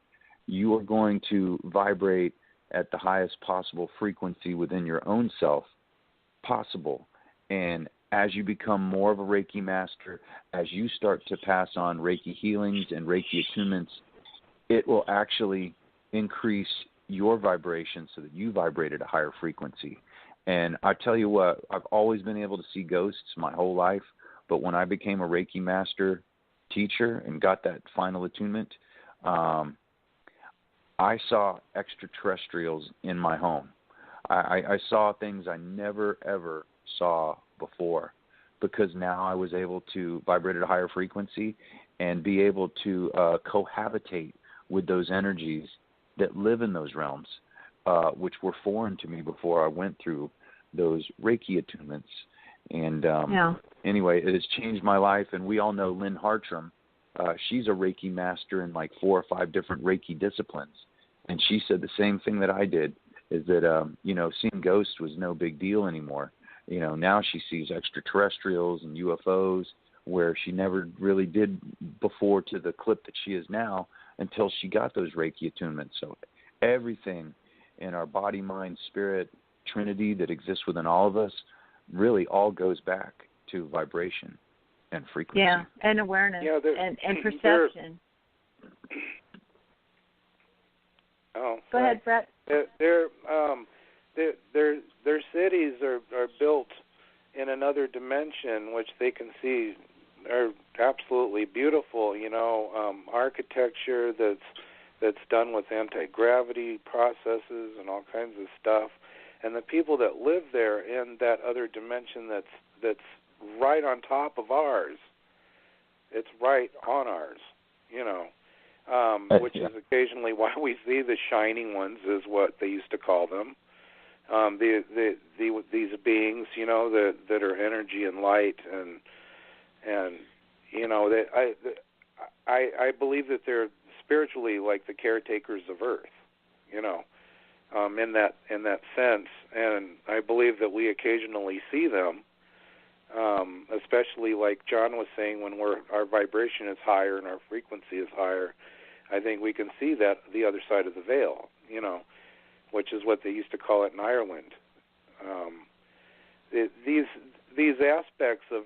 you are going to vibrate at the highest possible frequency within your own self possible. And as you become more of a Reiki master, as you start to pass on Reiki healings and Reiki attunements, it will actually increase your vibration so that you vibrate at a higher frequency. And I tell you what, I've always been able to see ghosts my whole life, but when I became a Reiki master teacher and got that final attunement, I saw extraterrestrials in my home. I saw things I never, ever saw before because now I was able to vibrate at a higher frequency and be able to cohabitate with those energies that live in those realms, which were foreign to me before I went through those Reiki attunements. And anyway, it has changed my life. And we all know Lynn Hartram. She's a Reiki master in like 4 or 5 different Reiki disciplines. And she said the same thing that I did, is that, seeing ghosts was no big deal anymore. Now she sees extraterrestrials and UFOs where she never really did before to the clip that she is now. until she got those Reiki attunements. So everything in our body, mind, spirit, Trinity that exists within all of us really all goes back to vibration and frequency. Yeah, and awareness and perception. Go ahead, Bret. Their cities are built in another dimension, which they can see are absolutely beautiful. Architecture that's done with anti-gravity processes and all kinds of stuff. And the people that live there in that other dimension that's right on top of ours, it's right on ours, which is occasionally why we see the shining ones, is what they used to call them. These beings, that are energy and light, and I believe that they're spiritually like the caretakers of Earth, in that sense, and I believe that we occasionally see them, especially like John was saying, when our vibration is higher and our frequency is higher. I think we can see that the other side of the veil, which is what they used to call it in Ireland. These aspects of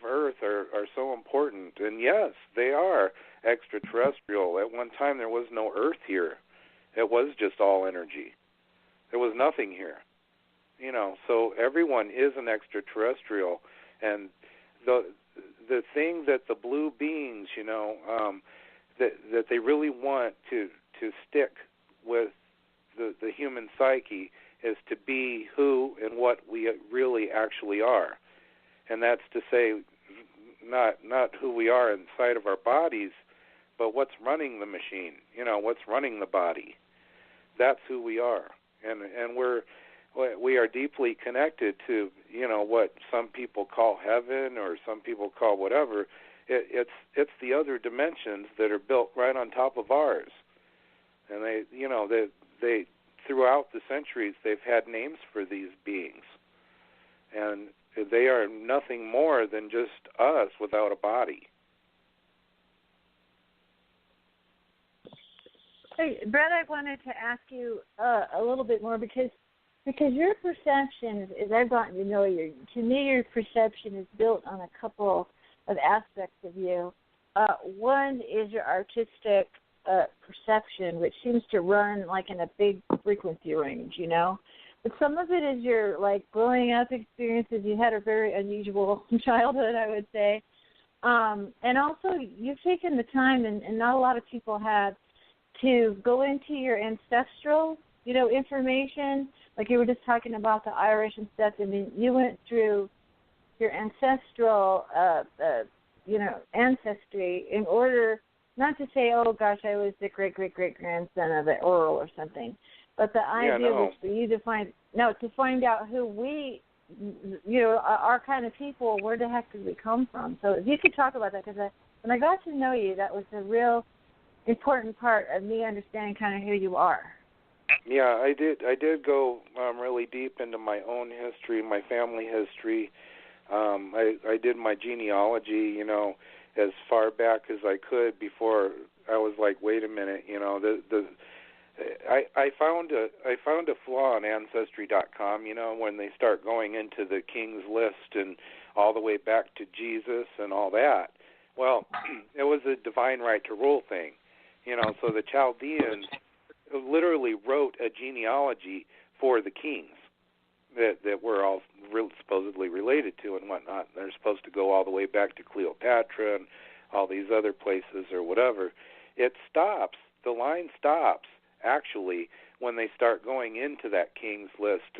Earth are so important, and yes, they are extraterrestrial. At one time, there was no Earth here; it was just all energy. There was nothing here, So everyone is an extraterrestrial, and the thing that the blue beings, that they really want to stick with the human psyche is to be who and what we really actually are. And that's to say not who we are inside of our bodies, but what's running the machine, what's running the body. That's who we are. And we are deeply connected to, what some people call heaven or some people call whatever. It's the other dimensions that are built right on top of ours. And they throughout the centuries, they've had names for these beings. And they are nothing more than just us without a body. Hey, Bret, I wanted to ask you a little bit more because your perception, as I've gotten to know you, to me your perception is built on a couple of aspects of you. One is your artistic perception, which seems to run like in a big frequency range, But some of it is your growing up experiences. You had a very unusual childhood, I would say. And also you've taken the time, and not a lot of people have, to go into your ancestral, information. Like you were just talking about the Irish and stuff. I mean, you went through your ancestral, ancestry in order not to say, oh gosh, I was the great-great-great-grandson of an Earl or something, but the idea was for you to find out who we, our kind of people, where the heck did we come from? So if you could talk about that, because when I got to know you, that was a real important part of me understanding kind of who you are. Yeah, I did go really deep into my own history, my family history. I did my genealogy, as far back as I could before I was like, wait a minute, I found a flaw on Ancestry.com, when they start going into the King's List and all the way back to Jesus and all that. Well, it was a divine right to rule thing, so the Chaldeans literally wrote a genealogy for the kings that we're all supposedly related to and whatnot. They're supposed to go all the way back to Cleopatra and all these other places or whatever. It stops. The line stops, actually, when they start going into that King's List.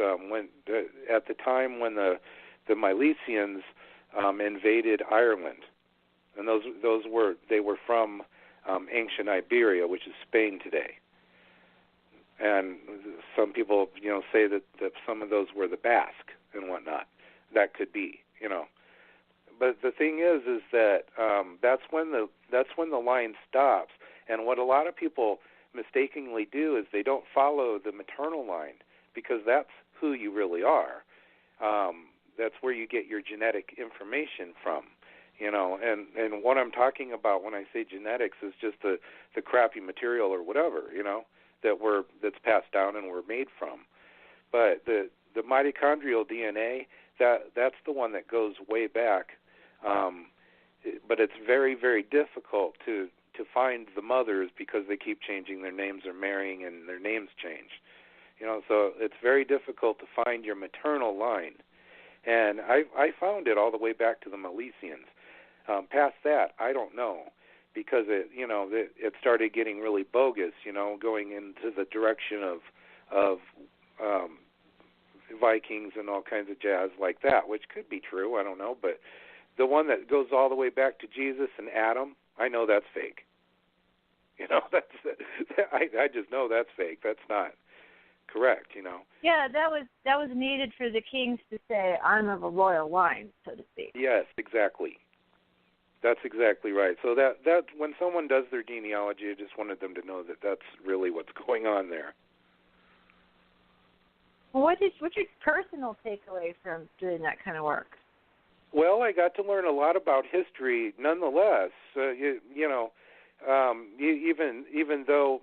At the time when the Milesians invaded Ireland, and they were from ancient Iberia, which is Spain today. And some people, say that some of those were the Basque and whatnot. That could be, But the thing is that that's when the line stops. And what a lot of people mistakenly do is they don't follow the maternal line, because that's who you really are. That's where you get your genetic information from. you know, and what I'm talking about when I say genetics is just the crappy material or whatever, you know, that's passed down and we're made from. But the mitochondrial DNA, that's the one that goes way back. But it's very, very difficult to find the mothers because they keep changing their names or marrying and their names change. You know, so it's very difficult to find your maternal line. And I found it all the way back to the Milesians. Past that, I don't know, because it started getting really bogus, you know, going into the direction of Vikings and all kinds of jazz like that, which could be true, I don't know, but the one that goes all the way back to Jesus and Adam, I know that's fake. You know, I just know that's fake. That's not correct, you know. Yeah, that was needed for the kings to say, I'm of a royal line, so to speak. Yes, exactly. That's exactly right. So that when someone does their genealogy, I just wanted them to know that that's really what's going on there. Well, what's your personal takeaway from doing that kind of work? Well, I got to learn a lot about history, nonetheless. Even though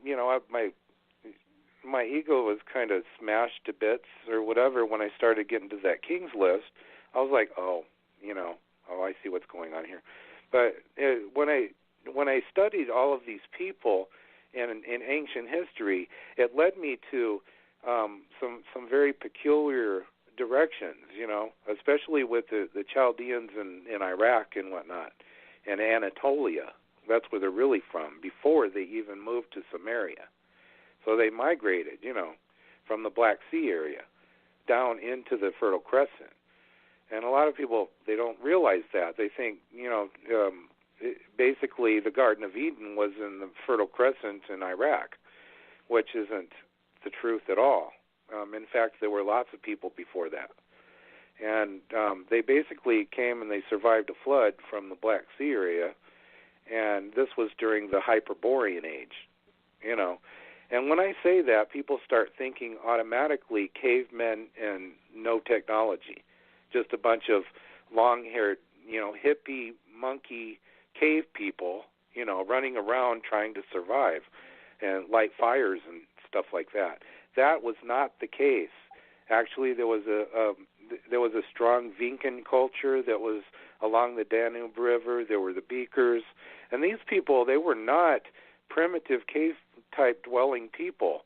my ego was kind of smashed to bits or whatever when I started getting to that King's List, I was like, I see what's going on here. But when I studied all of these people in ancient history, it led me to some very peculiar directions, you know, especially with the Chaldeans in Iraq and whatnot, and Anatolia. That's where they're really from, before they even moved to Samaria. So they migrated, you know, from the Black Sea area down into the Fertile Crescent. And a lot of people, they don't realize that. They think, basically the Garden of Eden was in the Fertile Crescent in Iraq, which isn't the truth at all. In fact, there were lots of people before that. And they basically came and they survived a flood from the Black Sea area, and this was during the Hyperborean age, you know. And when I say that, people start thinking automatically cavemen and no technology, just a bunch of long-haired, you know, hippie, monkey cave people, you know, running around trying to survive and light fires and stuff like that. That was not the case. Actually, there was a strong Vincan culture that was along the Danube River. There were the Beakers, and these people, they were not primitive cave-type dwelling people.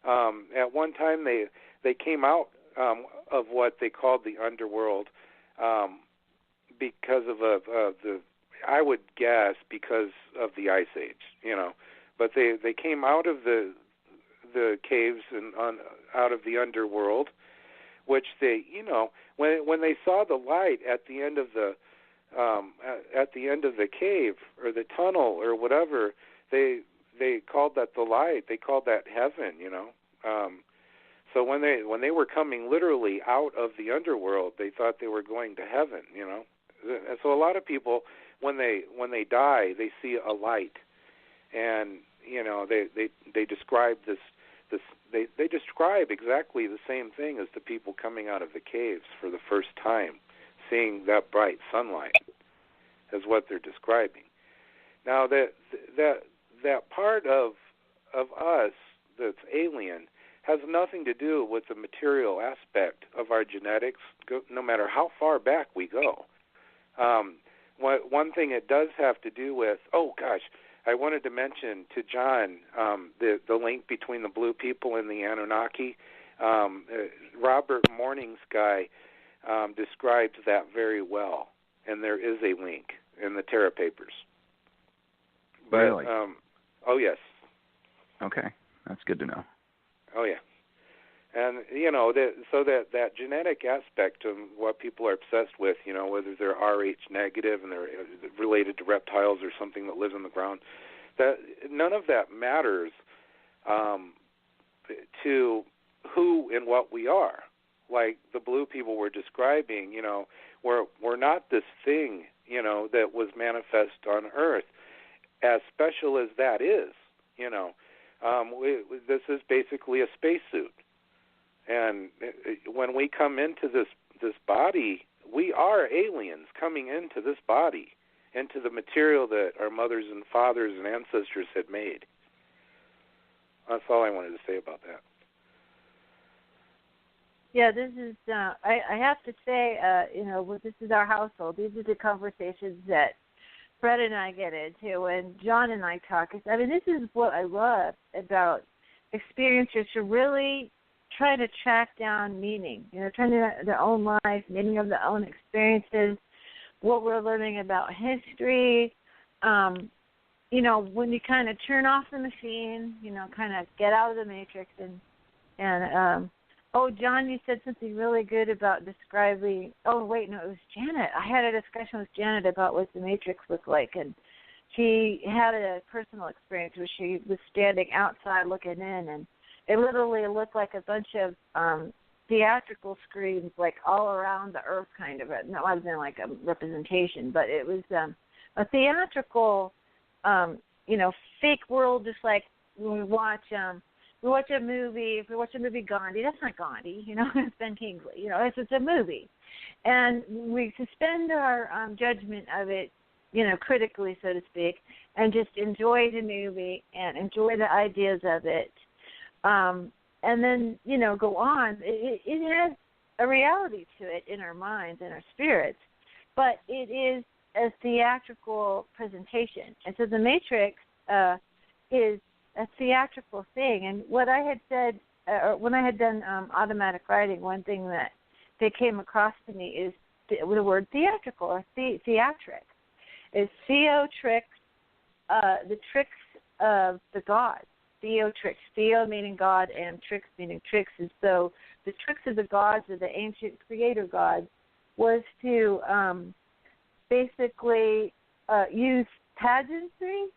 At one time, they came out of what they called the underworld because of I would guess because of the Ice Age, you know. But they came out of the caves and out of the underworld, which they, you know, when they saw the light at the end of the cave or the tunnel or whatever, they called that the light. They called that heaven, you know. So when they were coming literally out of the underworld, they thought they were going to heaven, you know. And so a lot of people, when they die, they see a light, and you know they describe this. They describe exactly the same thing as the people coming out of the caves for the first time, seeing that bright sunlight, is what they're describing. Now that part of us that's alien has nothing to do with the material aspect of our genetics, no matter how far back we go. One thing it does have to do with, I wanted to mention to John the link between the blue people and the Anunnaki. Robert Morning's guy describes that very well, and there is a link in the Terra Papers. But, really? Oh, yes. Okay, that's good to know. Oh, yeah. And, you know, that genetic aspect of what people are obsessed with, you know, whether they're Rh negative and they're related to reptiles or something that lives on the ground, that none of that matters to who and what we are. Like the blue people were describing, you know, we're not this thing, you know, that was manifest on Earth, as special as that is, you know. This is basically a spacesuit. And when we come into this body, we are aliens coming into this body. into the material that our mothers and fathers and ancestors had made. That's all I wanted to say about that. Yeah, this is, I have to say, this is our household. These are the conversations that Bret and I get into, and John and I talk. I mean, this is what I love about experiencers, to really try to track down meaning, trying to their own life, meaning of their own experiences, what we're learning about history. When you kind of turn off the machine, kind of get out of the matrix and John, you said something really good about describing. Oh, wait, no, it was Janet. I had a discussion with Janet about what the Matrix looked like, and she had a personal experience where she was standing outside looking in, and it literally looked like a bunch of theatrical screens, like all around the earth, kind of. No, it wasn't like a representation, but it was a theatrical, fake world, just like when we watch a movie. If we watch a movie, Gandhi, that's not Gandhi, it's Ben Kingsley. It's a movie. And we suspend our judgment of it, critically, so to speak, and just enjoy the movie and enjoy the ideas of it. And then, go on. It has a reality to it in our minds and our spirits, but it is a theatrical presentation. And so the Matrix is a theatrical thing. And what I had said, when I had done automatic writing, one thing that came across to me is the word theatrical, or theatric. Is theotrix, the tricks of the gods. Theotrix, theo meaning God, and tricks meaning tricks. And so the tricks of the gods, or the ancient creator gods, was to basically use pageantry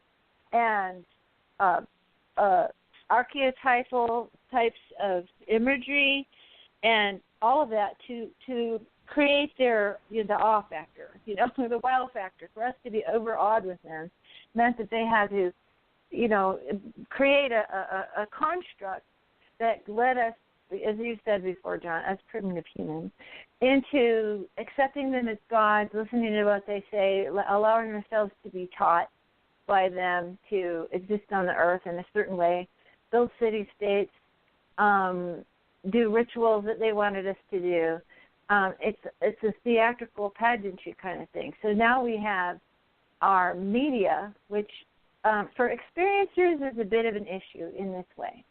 and archetypal types of imagery and all of that to create their the awe factor, the wow factor. For us to be overawed with them meant that they had to, create a construct that led us, as you said before, John, as primitive humans, into accepting them as gods, listening to what they say, allowing ourselves to be taught by them to exist on the earth in a certain way, build city-states, do rituals that they wanted us to do. It's a theatrical pageantry kind of thing. So now we have our media, which for experiencers is a bit of an issue in this way.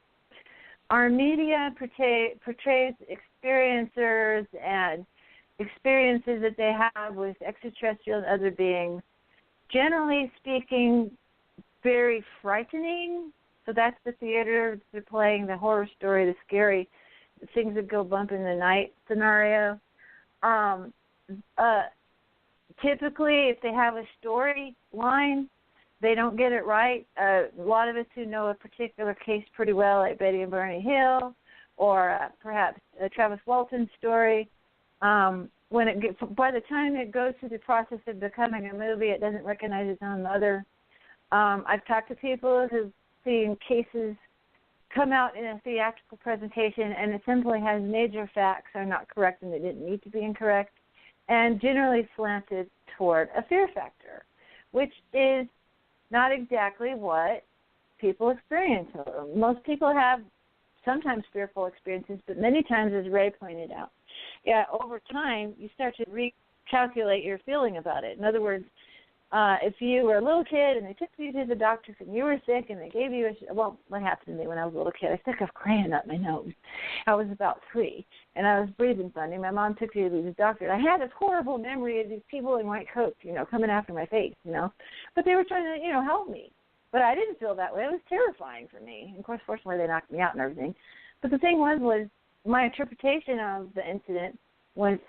Our media portrays experiencers and experiences that they have with extraterrestrial and other beings, generally speaking, very frightening. So that's the theater they're playing, the horror story, the scary, the things that go bump in the night scenario. Typically, if they have a storyline, they don't get it right. A lot of us who know a particular case pretty well, like Betty and Barney Hill, or perhaps a Travis Walton story, by the time it goes through the process of becoming a movie, it doesn't recognize its own mother. I've talked to people who've seen cases come out in a theatrical presentation, and it simply has major facts are not correct and they didn't need to be incorrect, and generally slanted toward a fear factor, which is not exactly what people experience. Most people have sometimes fearful experiences, but many times, as Ray pointed out, over time you start to recalculate your feeling about it. In other words, if you were a little kid and they took you to the doctor and you were sick and they gave you what happened to me when I was a little kid? I stuck a crayon up my nose. I was about 3, and I was breathing funny. My mom took me to the doctor. I had this horrible memory of these people in white coats, coming after my face, But they were trying to, help me. But I didn't feel that way. It was terrifying for me. And of course, fortunately, they knocked me out and everything. But the thing was my interpretation of the incident was,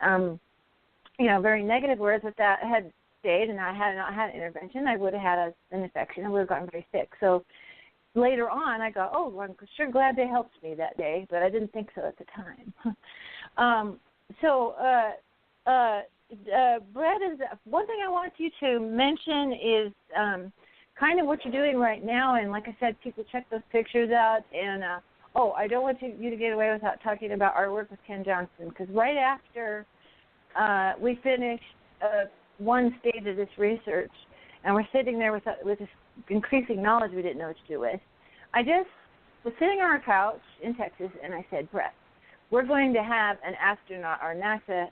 very negative, whereas if that had stayed and I had not had intervention, I would have had an infection. I would have gotten very sick. So later on, I go, I'm sure glad they helped me that day, but I didn't think so at the time. Bret, is one thing I want you to mention is kind of what you're doing right now. And like I said, people check those pictures out. And, I don't want you to get away without talking about our work with Ken Johnson, because right after we finished one stage of this research, and we're sitting there with this increasing knowledge we didn't know what to do with. I just was sitting on our couch in Texas, and I said, Bret, we're going to have an astronaut or NASA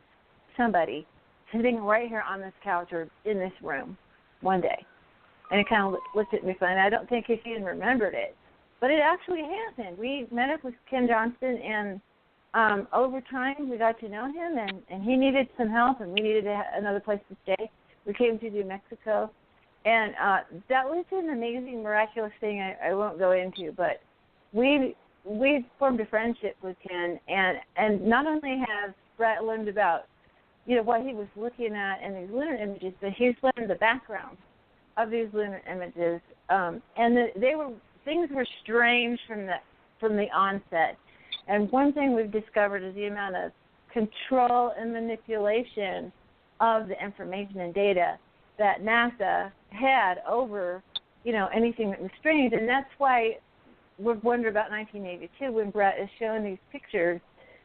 somebody sitting right here on this couch or in this room one day. And he kind of looked at me funny. I don't think he even remembered it. But it actually happened. We met up with Ken Johnston, and over time we got to know him, and he needed some help, and we needed another place to stay. We came to New Mexico, and that was an amazing, miraculous thing I won't go into, but we formed a friendship with Ken, and not only has Bret learned about, what he was looking at in these lunar images, but he's learned the background of these lunar images, and things were strange from the onset. And one thing we've discovered is the amount of control and manipulation of the information and data that NASA had over, anything that was strange. And that's why we've wondered about 1982 when Bret is showing these pictures.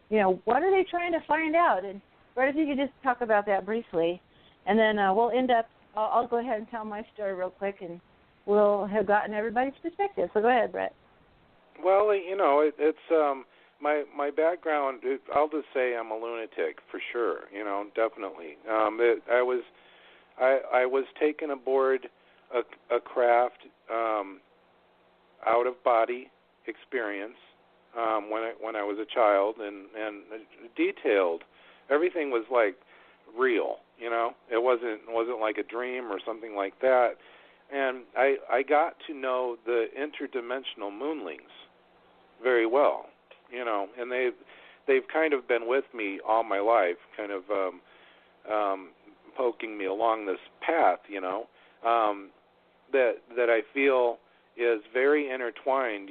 What are they trying to find out? And Bret, if you could just talk about that briefly, and then we'll end up. I'll go ahead and tell my story real quick, and we'll have gotten everybody's perspective. So go ahead, Bret. Well, it's my background. I'll just say I'm a lunatic for sure. Definitely. I was taken aboard a craft out of body experience when I was a child, and detailed. Everything was like real. It wasn't like a dream or something like that. And I got to know the interdimensional moonlings very well, and they've kind of been with me all my life, kind of poking me along this path, that I feel is very intertwined,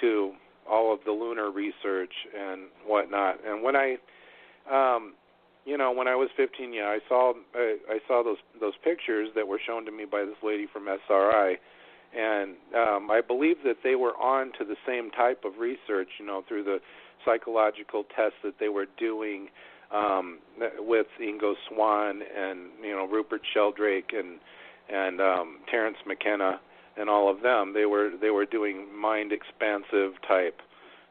to all of the lunar research and whatnot. And when I when I was 15, I saw those pictures that were shown to me by this lady from SRI, and I believe that they were on to the same type of research, through the psychological tests that they were doing with Ingo Swann and Rupert Sheldrake and Terence McKenna and all of them. They were doing mind expansive type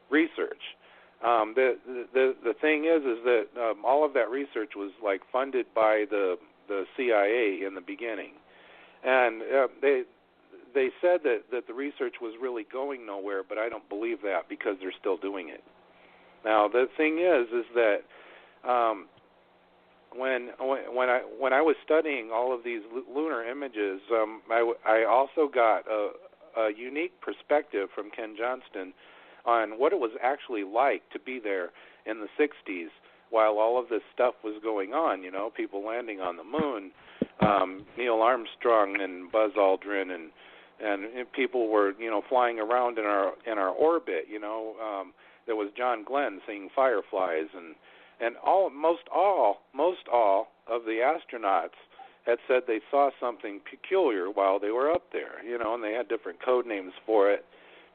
research. The thing is that all of that research was like funded by the CIA in the beginning, and they said that the research was really going nowhere, but I don't believe that because they're still doing it. Now the thing is that when I was studying all of these lunar images, I also got a unique perspective from Ken Johnston on what it was actually like to be there in the 60s while all of this stuff was going on, people landing on the moon, Neil Armstrong and Buzz Aldrin and people were, flying around in our orbit, there was John Glenn seeing fireflies and most all of the astronauts had said they saw something peculiar while they were up there, and they had different code names for it.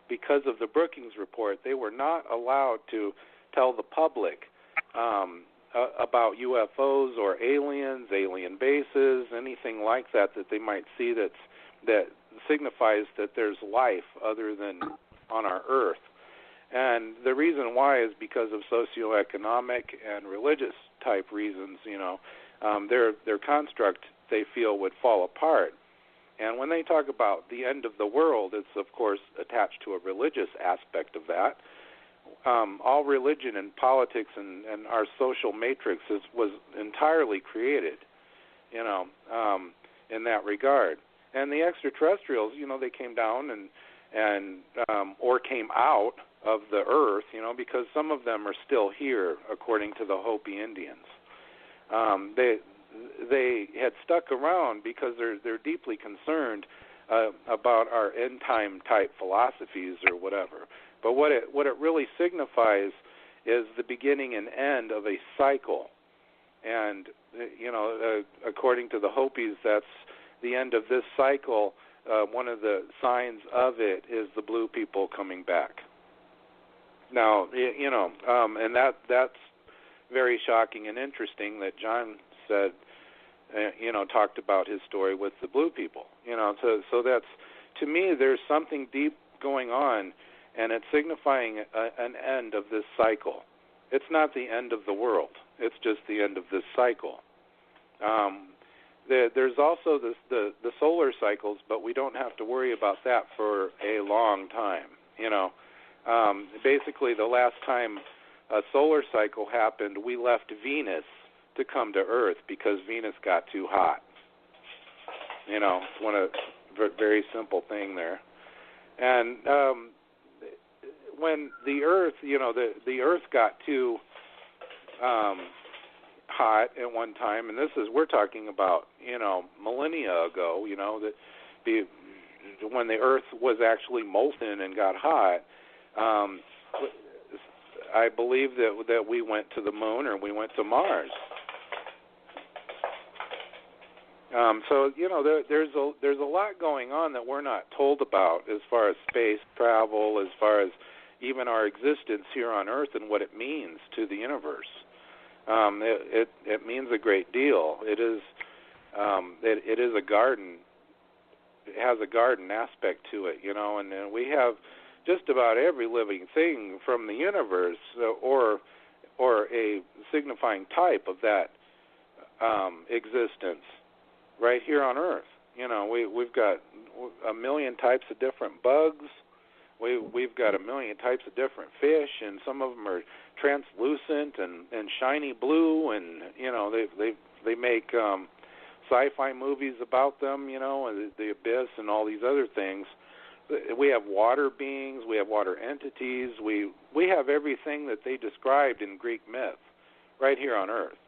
Because of the Brookings report, they were not allowed to tell the public about UFOs or aliens, alien bases, anything like that they might see that signifies that there's life other than on our Earth. And the reason why is because of socioeconomic and religious type reasons. Their construct they feel would fall apart. And when they talk about the end of the world, it's, of course, attached to a religious aspect of that. All religion and politics and our social matrix was entirely created, in that regard. And the extraterrestrials, they came down and or came out of the earth, because some of them are still here, according to the Hopi Indians. They had stuck around because they're deeply concerned about our end time type philosophies or whatever. But what it really signifies is the beginning and end of a cycle. And according to the Hopis, that's the end of this cycle. One of the signs of it is the blue people coming back. Now, and that's very shocking and interesting that John said talked about his story with the blue people. So that's, to me, there's something deep going on, and it's signifying an end of this cycle. It's not the end of the world. It's just the end of this cycle. There's also the solar cycles, but we don't have to worry about that for a long time. Basically, the last time a solar cycle happened, we left Venus to come to Earth because Venus got too hot. It's one of very simple thing there. And when the Earth, the Earth got too hot at one time, and we're talking about millennia ago. When the Earth was actually molten and got hot. I believe that we went to the moon or we went to Mars. So there's a lot going on that we're not told about as far as space travel, as far as even our existence here on Earth and what it means to the universe. It means a great deal. It is a garden. It has a garden aspect to it, and we have just about every living thing from the universe, or a signifying type of that existence, right here on Earth. We've got a million types of different bugs. We've got a million types of different fish, and some of them are translucent and shiny blue, and they make sci-fi movies about them, and the abyss and all these other things. We have water beings, we have water entities, we have everything that they described in Greek myth right here on Earth.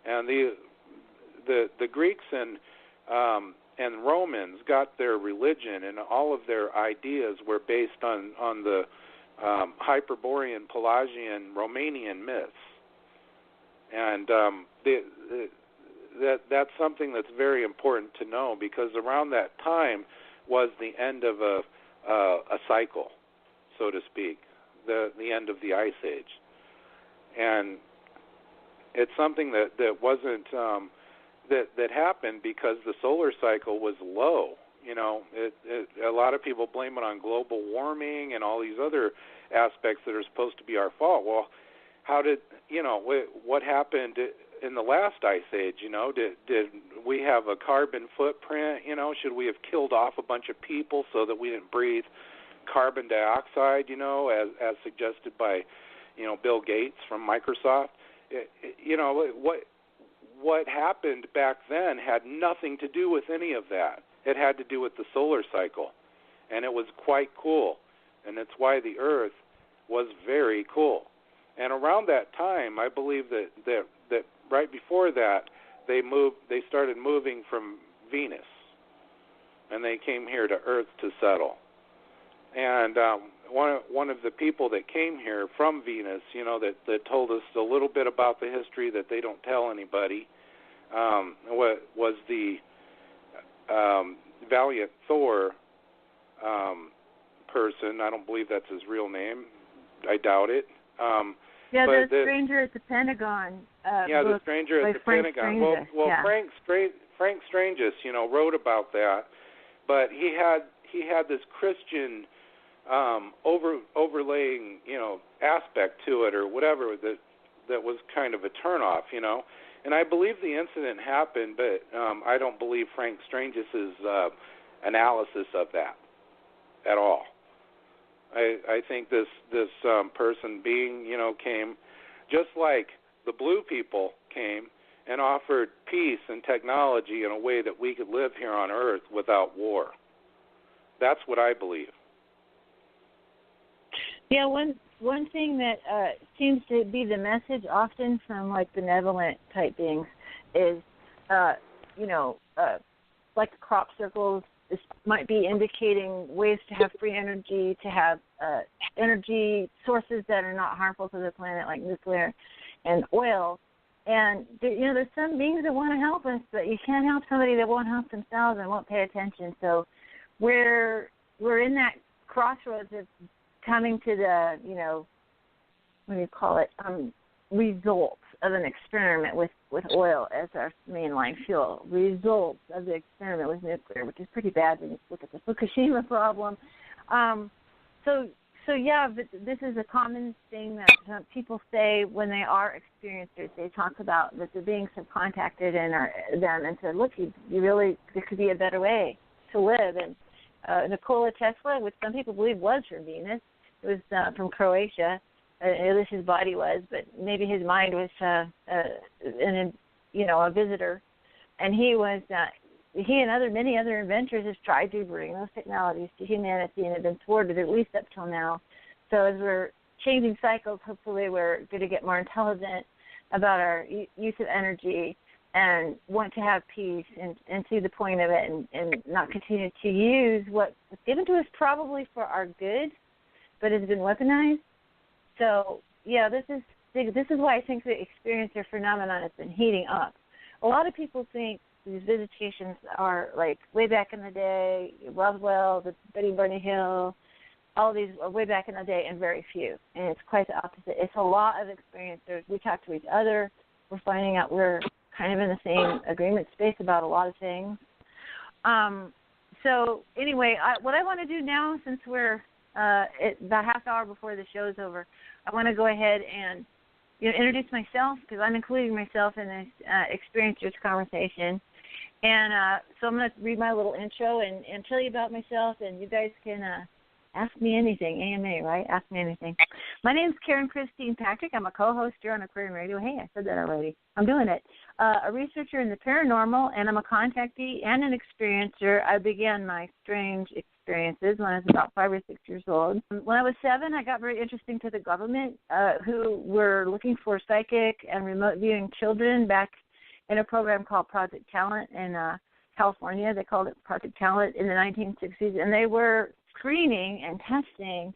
And the Greeks and Romans got their religion, and all of their ideas were based on the Hyperborean, Pelagian, Romanian myths. And that's something that's very important to know, because around that time was the end of a cycle, so to speak, the end of the Ice Age. And it's something that wasn't that happened because the solar cycle was low. A lot of people blame it on global warming and all these other aspects that are supposed to be our fault. Well, what happened in the last Ice Age? Did we have a carbon footprint? Should we have killed off a bunch of people so that we didn't breathe carbon dioxide? As suggested by, Bill Gates from Microsoft. What happened back then had nothing to do with any of that. It had to do with the solar cycle, and it was quite cool, and it's why the Earth was very cool. And around that time, I believe that right before that, they started moving from Venus, and they came here to Earth to settle. And one of the people that came here from Venus, that told us a little bit about the history that they don't tell anybody, was the Valiant Thor person. I don't believe that's his real name. I doubt it. The Stranger at the Pentagon. The Stranger at the Pentagon. Well, yeah. Frank Strangus, wrote about that, but he had this Christian overlaying, aspect to it or whatever that was kind of a turnoff, And I believe the incident happened, but I don't believe Frank Strangus's analysis of that at all. I think this person being, came just like the blue people came and offered peace and technology in a way that we could live here on Earth without war. That's what I believe. Yeah, one thing that seems to be the message often from benevolent type beings is, like the crop circles. This might be indicating ways to have free energy, to have energy sources that are not harmful to the planet, like nuclear and oil. And there's some beings that want to help us, but you can't help somebody that won't help themselves and won't pay attention. So we're in that crossroads of coming to the, what do you call it, results of an experiment with oil as our mainline fuel. Results of the experiment with nuclear, which is pretty bad when you look at the Fukushima problem. So yeah, this is a common thing that people say when they are experiencers. They talk about that the beings have contacted them and said, look, there could be a better way to live. And Nikola Tesla, which some people believe was from Venus, was from Croatia. At least his body was, but maybe his mind was a visitor. And he and many other inventors have tried to bring those technologies to humanity and have been thwarted at least up till now. So as we're changing cycles, hopefully we're going to get more intelligent about our use of energy and want to have peace and see the point of it and not continue to use what was given to us probably for our good, but has been weaponized. So, yeah, this is why I think the experiencer phenomenon has been heating up. A lot of people think these visitations are like way back in the day, Roswell, the Betty Barney Hill, all these are way back in the day, and very few. And it's quite the opposite. It's a lot of experiencers. We talk to each other. We're finding out we're kind of in the same agreement space about a lot of things. So anyway, what I want to do now, since we're about half hour before the show's over, I want to go ahead and introduce myself, because I'm including myself in this experiencers conversation. And so I'm going to read my little intro and tell you about myself, and you guys can ask me anything, AMA, right? Ask me anything. My name's Karen Christine Patrick. I'm a co-host here on Aquarium Radio. Hey, I said that already. I'm doing it. A researcher in the paranormal, and I'm a contactee and an experiencer. I began my strange experiences when I was about 5 or 6 years old. When I was 7, I got very interested to the government, who were looking for psychic and remote viewing children back in a program called Project Talent in California. They called it Project Talent in the 1960s, and they were screening and testing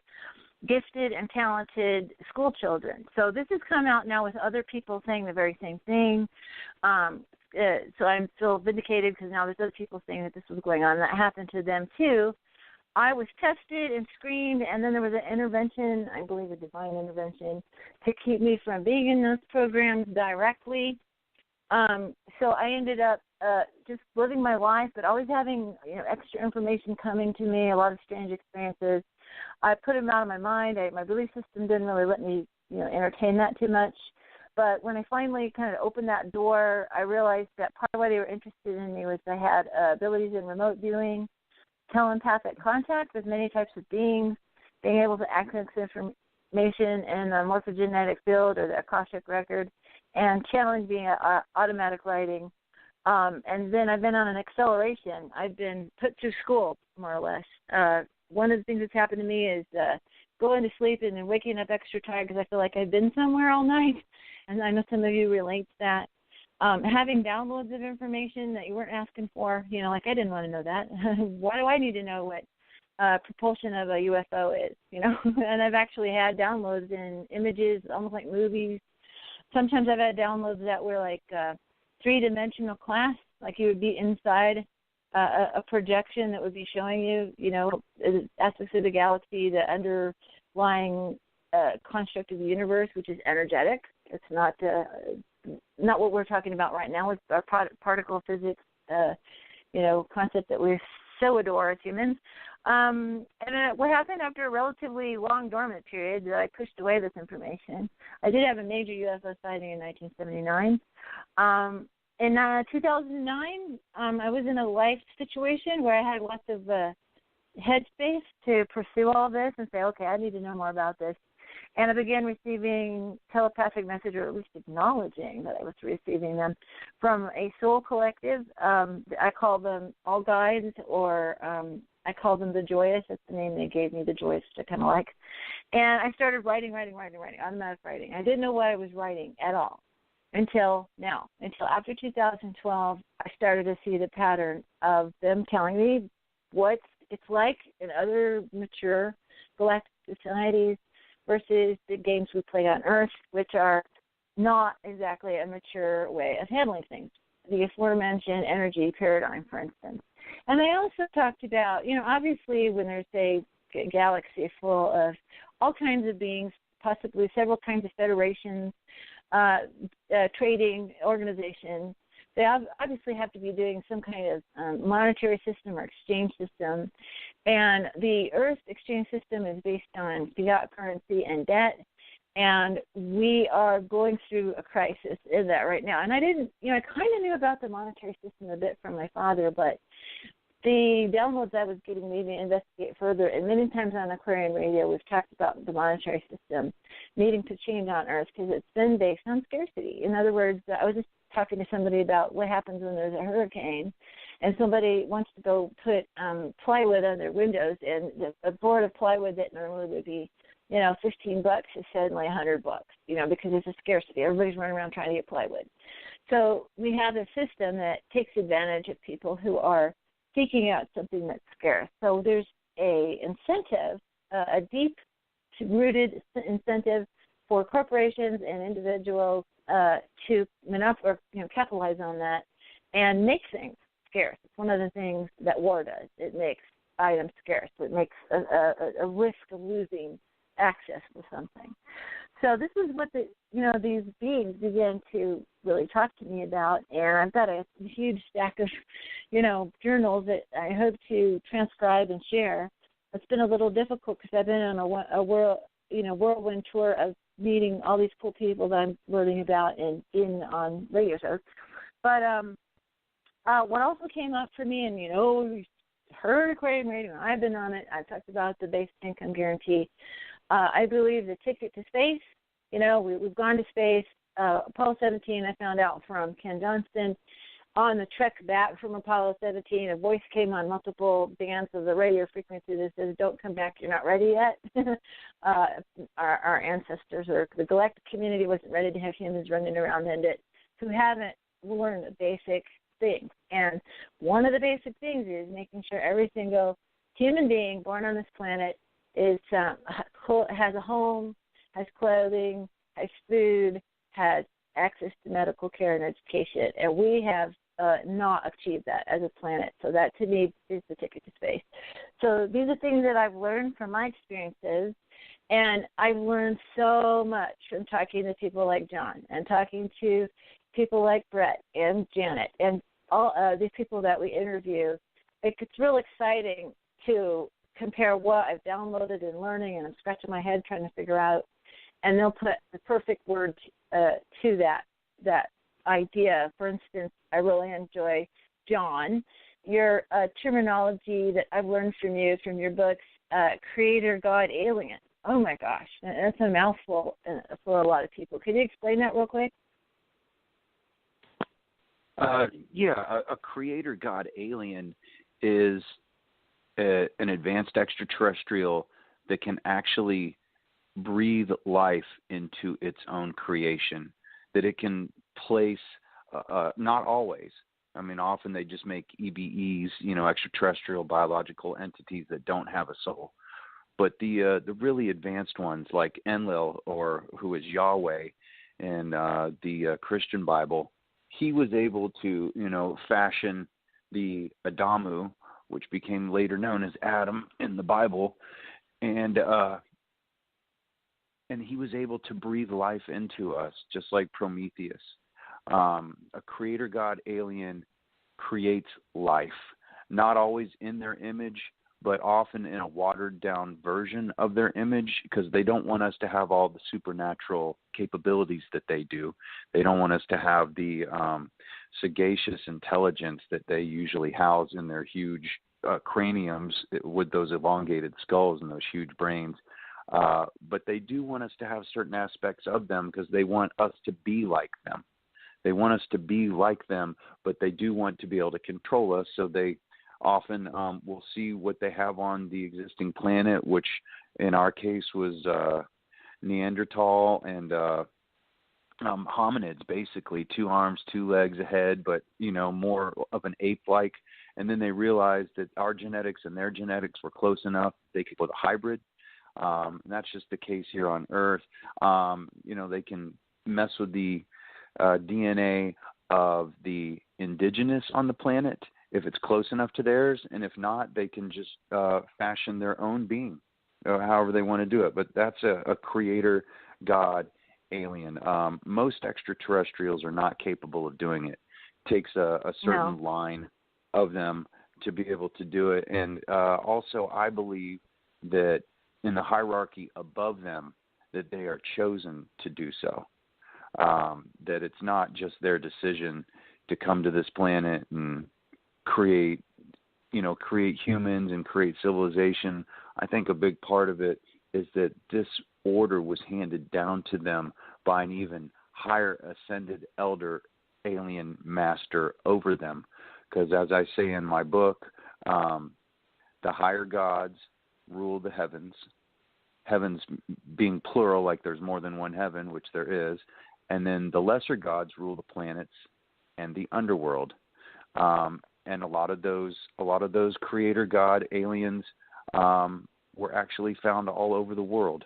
gifted and talented school children. So this has come out now with other people saying the very same thing. So I'm still vindicated because now there's other people saying that this was going on. That happened to them too. I was tested and screened, and then there was an intervention, I believe a divine intervention, to keep me from being in those programs directly. So I ended up just living my life, but always having extra information coming to me, a lot of strange experiences. I put them out of my mind. My belief system didn't really let me entertain that too much. But when I finally kind of opened that door, I realized that part of why they were interested in me was I had abilities in remote viewing, telepathic contact with many types of beings, being able to access information in the morphogenetic field or the Akashic record, and channeling being automatic writing. And then I've been on an acceleration. I've been put through school, more or less. One of the things that's happened to me is going to sleep and then waking up extra tired because I feel like I've been somewhere all night. And I know some of you relate to that. Having downloads of information that you weren't asking for, like I didn't want to know that. Why do I need to know what propulsion of a UFO is, And I've actually had downloads in images, almost like movies. Sometimes I've had downloads that were like three-dimensional class, like you would be inside a projection that would be showing you, aspects of the galaxy, the underlying construct of the universe, which is energetic. It's not what we're talking about right now with our particle physics, concept that we so adore as humans. And what happened after a relatively long dormant period that I pushed away this information, I did have a major UFO sighting in 1979. In 2009, I was in a life situation where I had lots of headspace to pursue all this and say, okay, I need to know more about this. And I began receiving telepathic messages, or at least acknowledging that I was receiving them, from a soul collective. I call them all guides, or I call them the Joyous. That's the name they gave me, the Joyous, to kind of like. And I started writing, automatic writing. I didn't know what I was writing at all until now. Until after 2012, I started to see the pattern of them telling me what it's like in other mature galactic societies versus the games we play on Earth, which are not exactly a mature way of handling things. The aforementioned energy paradigm, for instance. And I also talked about, obviously when there's a galaxy full of all kinds of beings, possibly several kinds of federations, trading organization, they obviously have to be doing some kind of monetary system or exchange system. And the Earth exchange system is based on fiat currency and debt. And we are going through a crisis in that right now. And I didn't, I kind of knew about the monetary system a bit from my father, but the downloads I was getting made me investigate further. And many times on Aquarian Radio, we've talked about the monetary system needing to change on Earth because it's been based on scarcity. In other words, I was just talking to somebody about what happens when there's a hurricane, and somebody wants to go put plywood on their windows, and a board of plywood that normally would be, $15 is suddenly $100, because it's a scarcity. Everybody's running around trying to get plywood. So we have a system that takes advantage of people who are seeking out something that's scarce. So there's a incentive, a deep-rooted incentive for corporations and individuals to capitalize on that and make things scarce. It's one of the things that war does. It makes items scarce. It makes a risk of losing access to something. So this is what these beings began to really talk to me about, and I've got a huge stack of, journals that I hope to transcribe and share. It's been a little difficult because I've been on a whirlwind tour of meeting all these cool people that I'm learning about on radio shows. But what also came up for me, and we heard Aquarian Radio, and I've been on it. I've talked about the basic income guarantee. I believe the ticket to space. We've gone to space. Apollo 17, I found out from Ken Johnston. On the trek back from Apollo 17, a voice came on multiple bands of the radio frequency that says, "Don't come back, you're not ready yet." Our ancestors or the galactic community wasn't ready to have humans running around in it who haven't learned the basic things. And one of the basic things is making sure every single human being born on this planet is has a home, has clothing, has food, has access to medical care and education. And we have not achieved that as a planet. So that, to me, is the ticket to space. So these are things that I've learned from my experiences. And I've learned so much from talking to people like John and talking to people like Bret and Janet and all these people that we interview. It's real exciting to compare what I've downloaded and learning, and I'm scratching my head trying to figure out, and they'll put the perfect word to that idea. For instance, I really enjoy, John, your terminology that I've learned from you, from your books, creator, God, alien. Oh, my gosh, that's a mouthful for a lot of people. Could you explain that real quick? A creator, God, alien is an advanced extraterrestrial that can actually breathe life into its own creation, that it can place, not always. I mean, often they just make EBEs, extraterrestrial biological entities that don't have a soul. But the really advanced ones like Enlil, or who is Yahweh in the Christian Bible, he was able to, fashion the Adamu, which became later known as Adam in the Bible, and he was able to breathe life into us, just like Prometheus. A creator God alien creates life, not always in their image, but often in a watered-down version of their image, because they don't want us to have all the supernatural capabilities that they do. They don't want us to have the sagacious intelligence that they usually house in their huge craniums with those elongated skulls and those huge brains. But they do want us to have certain aspects of them because they want us to be like them. They want us to be like them, but they do want to be able to control us, so they often will see what they have on the existing planet, which in our case was Neanderthal and hominids, basically 2 arms, 2 legs, a head, but more of an ape-like. And then they realized that our genetics and their genetics were close enough they could put a hybrid. And that's just the case here on Earth. They can mess with the DNA of the indigenous on the planet if it's close enough to theirs, and if not, they can just fashion their own being, however they want to do it. But that's a creator God alien. Most extraterrestrials are not capable of doing it. It takes a certain line of them to be able to do it. And also, I believe that in the hierarchy above them, that they are chosen to do so. That it's not just their decision to come to this planet and create humans and create civilization. I think a big part of it is that this order was handed down to them by an even higher ascended elder alien master over them. Because as I say in my book, the higher gods rule the heavens being plural, like there's more than one heaven, which there is, and then the lesser gods rule the planets and the underworld. And a lot of those creator god aliens were actually found all over the world,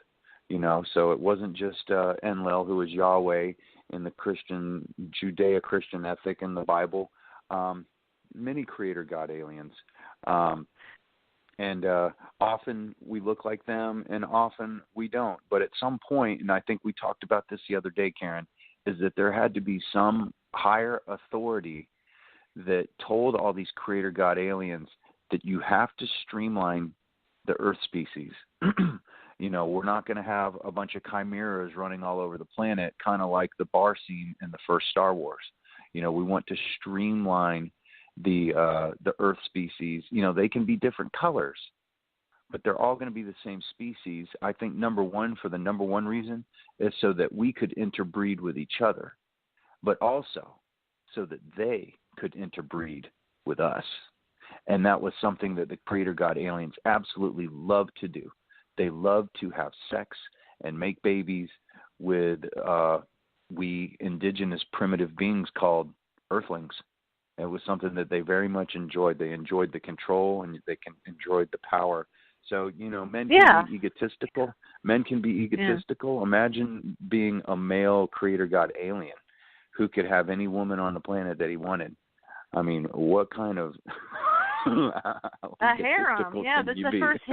So it wasn't just Enlil, who was Yahweh in the Judeo-Christian ethic in the Bible. Many creator god aliens, and often we look like them, and often we don't. But at some point, and I think we talked about this the other day, Karen, is that there had to be some higher authority that told all these creator god aliens that you have to streamline the Earth species. We're not going to have a bunch of chimeras running all over the planet, kind of like the bar scene in the first Star Wars. We want to streamline the Earth species. They can be different colors, but they're all going to be the same species. I think number one reason is so that we could interbreed with each other, but also so that they could interbreed with us. And that was something that the creator god aliens absolutely love to do. They love to have sex and make babies with we indigenous primitive beings called earthlings. It was something that they very much enjoyed. They enjoyed the control, and they enjoyed the power. So, men can be egotistical. Men can be egotistical. Yeah. Imagine being a male creator god alien who could have any woman on the planet that he wanted. I mean, what kind of a harem? Yeah, that's the first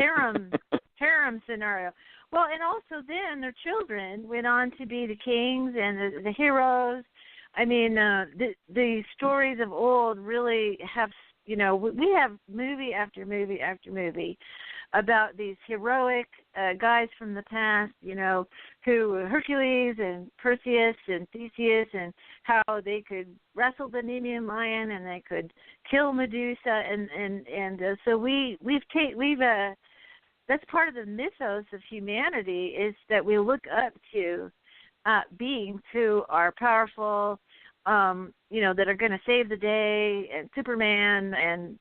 harem scenario. Well, and also then their children went on to be the kings and the heroes. I mean, the stories of old really have, we have movie after movie after movie about these heroic guys from the past, who Hercules and Perseus and Theseus, and how they could wrestle the Nemean lion and they could kill Medusa, and so we've that's part of the mythos of humanity, is that we look up to beings who are powerful, that are going to save the day, and Superman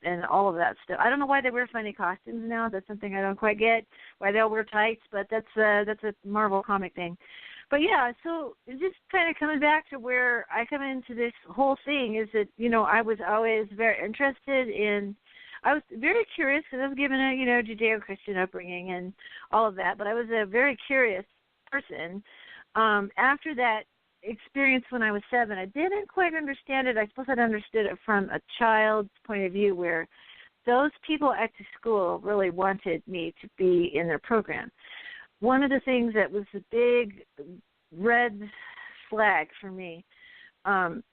and all of that stuff. I don't know why they wear funny costumes now. That's something I don't quite get, why they all wear tights, but that's a Marvel comic thing. But yeah, so just kind of coming back to where I come into this whole thing is that, I was always very interested in, I was very curious because I was given a, Judeo-Christian upbringing and all of that, but I was a very curious person. After that experience when I was 7, I didn't quite understand it. I suppose I'd understood it from a child's point of view, where those people at the school really wanted me to be in their program. One of the things that was a big red flag for me,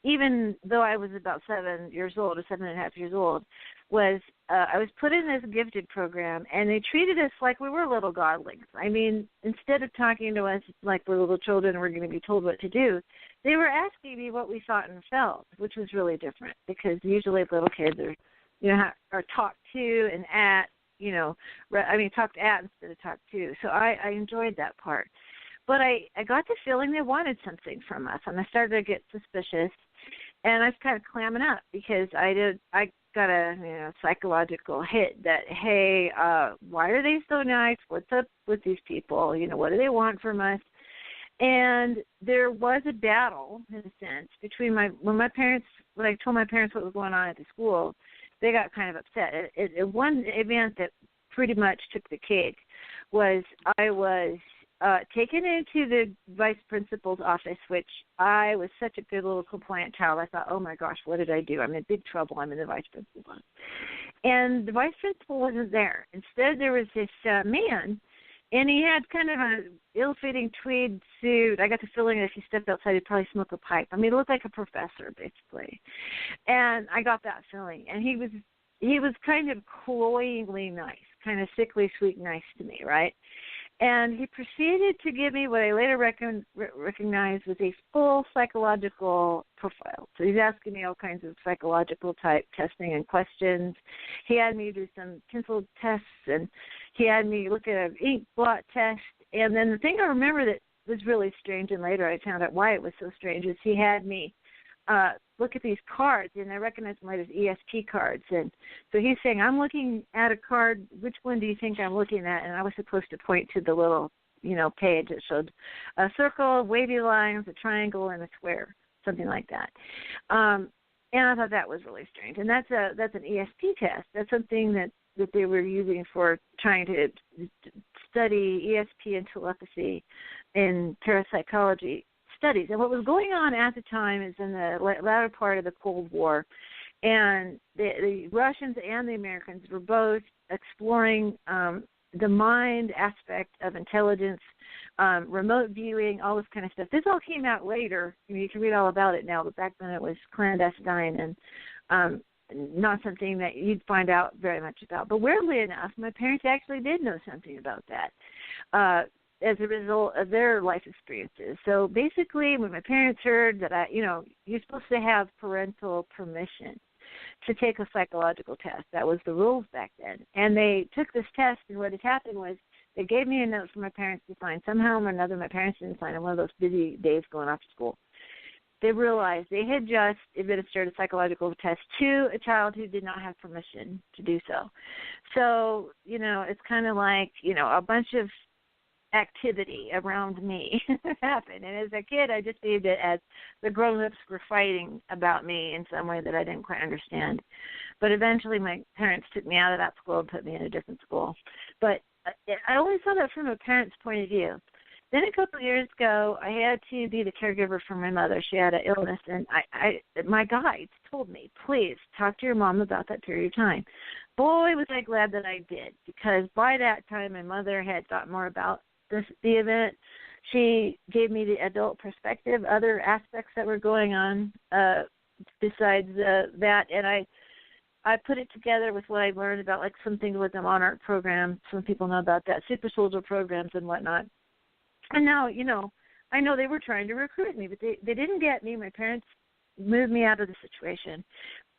even though I was about 7 years old or 7.5 years old, was I was put in this gifted program, and they treated us like we were little godlings. I mean, instead of talking to us like we're little children and we're going to be told what to do, they were asking me what we thought and felt, which was really different, because usually little kids are talked to and at, talked at instead of talked to. So I enjoyed that part. But I got the feeling they wanted something from us, and I started to get suspicious, and I was kind of clamming up because I got a psychological hit that, hey, why are they so nice? What's up with these people? What do they want from us? And there was a battle, in a sense, between when I told my parents what was going on at the school, they got kind of upset. One event that pretty much took the cake was I was taken into the vice principal's office, which I was such a good little compliant child. I thought, oh my gosh, what did I do? I'm in big trouble. I'm in the vice principal's office. And the vice principal wasn't there. Instead, there was this man And he had kind of a ill-fitting tweed suit. I got the feeling that if he stepped outside, he'd probably smoke a pipe. I mean, he looked like a professor, basically. And I got that feeling. And he was kind of cloyingly nice, kind of sickly sweet nice to me, right? And he proceeded to give me what I later recognized was a full psychological profile. So he's asking me all kinds of psychological type testing and questions. He had me do some pencil tests, and he had me look at an ink blot test. And then the thing I remember that was really strange, and later I found out why it was so strange, is he had me look at these cards, and I recognized them as ESP cards. And so he's saying, I'm looking at a card. Which one do you think I'm looking at? And I was supposed to point to the little, page that showed a circle, wavy lines, a triangle, and a square, something like that. And I thought that was really strange. And that's an ESP test. That's something that they were using for trying to study ESP and telepathy in parapsychology studies. And what was going on at the time is in the latter part of the Cold War, and the Russians and the Americans were both exploring the mind aspect of intelligence, remote viewing, all this kind of stuff. This all came out later. You can read all about it now, but back then it was clandestine and not something that you'd find out very much about. But weirdly enough, my parents actually did know something about that. As a result of their life experiences. So basically, when my parents heard that you're supposed to have parental permission to take a psychological test. That was the rules back then. And they took this test, and what had happened was they gave me a note for my parents to sign. Somehow or another, my parents didn't sign on one of those busy days going off to school. They realized they had just administered a psychological test to a child who did not have permission to do so. So, it's kind of like, a bunch of activity around me happened. And as a kid, I just viewed it as the grown-ups were fighting about me in some way that I didn't quite understand. But eventually my parents took me out of that school and put me in a different school. But I always saw that from a parent's point of view. Then a couple of years ago, I had to be the caregiver for my mother. She had an illness, and my guides told me, please talk to your mom about that period of time. Boy, was I glad that I did, because by that time my mother had thought more about the event. She gave me the adult perspective, other aspects that were going on besides that, and I put it together with what I learned about, like, some things with the Monarch program. Some people know about that, super soldier programs and whatnot. And now, I know they were trying to recruit me, but they didn't get me. My parents moved me out of the situation.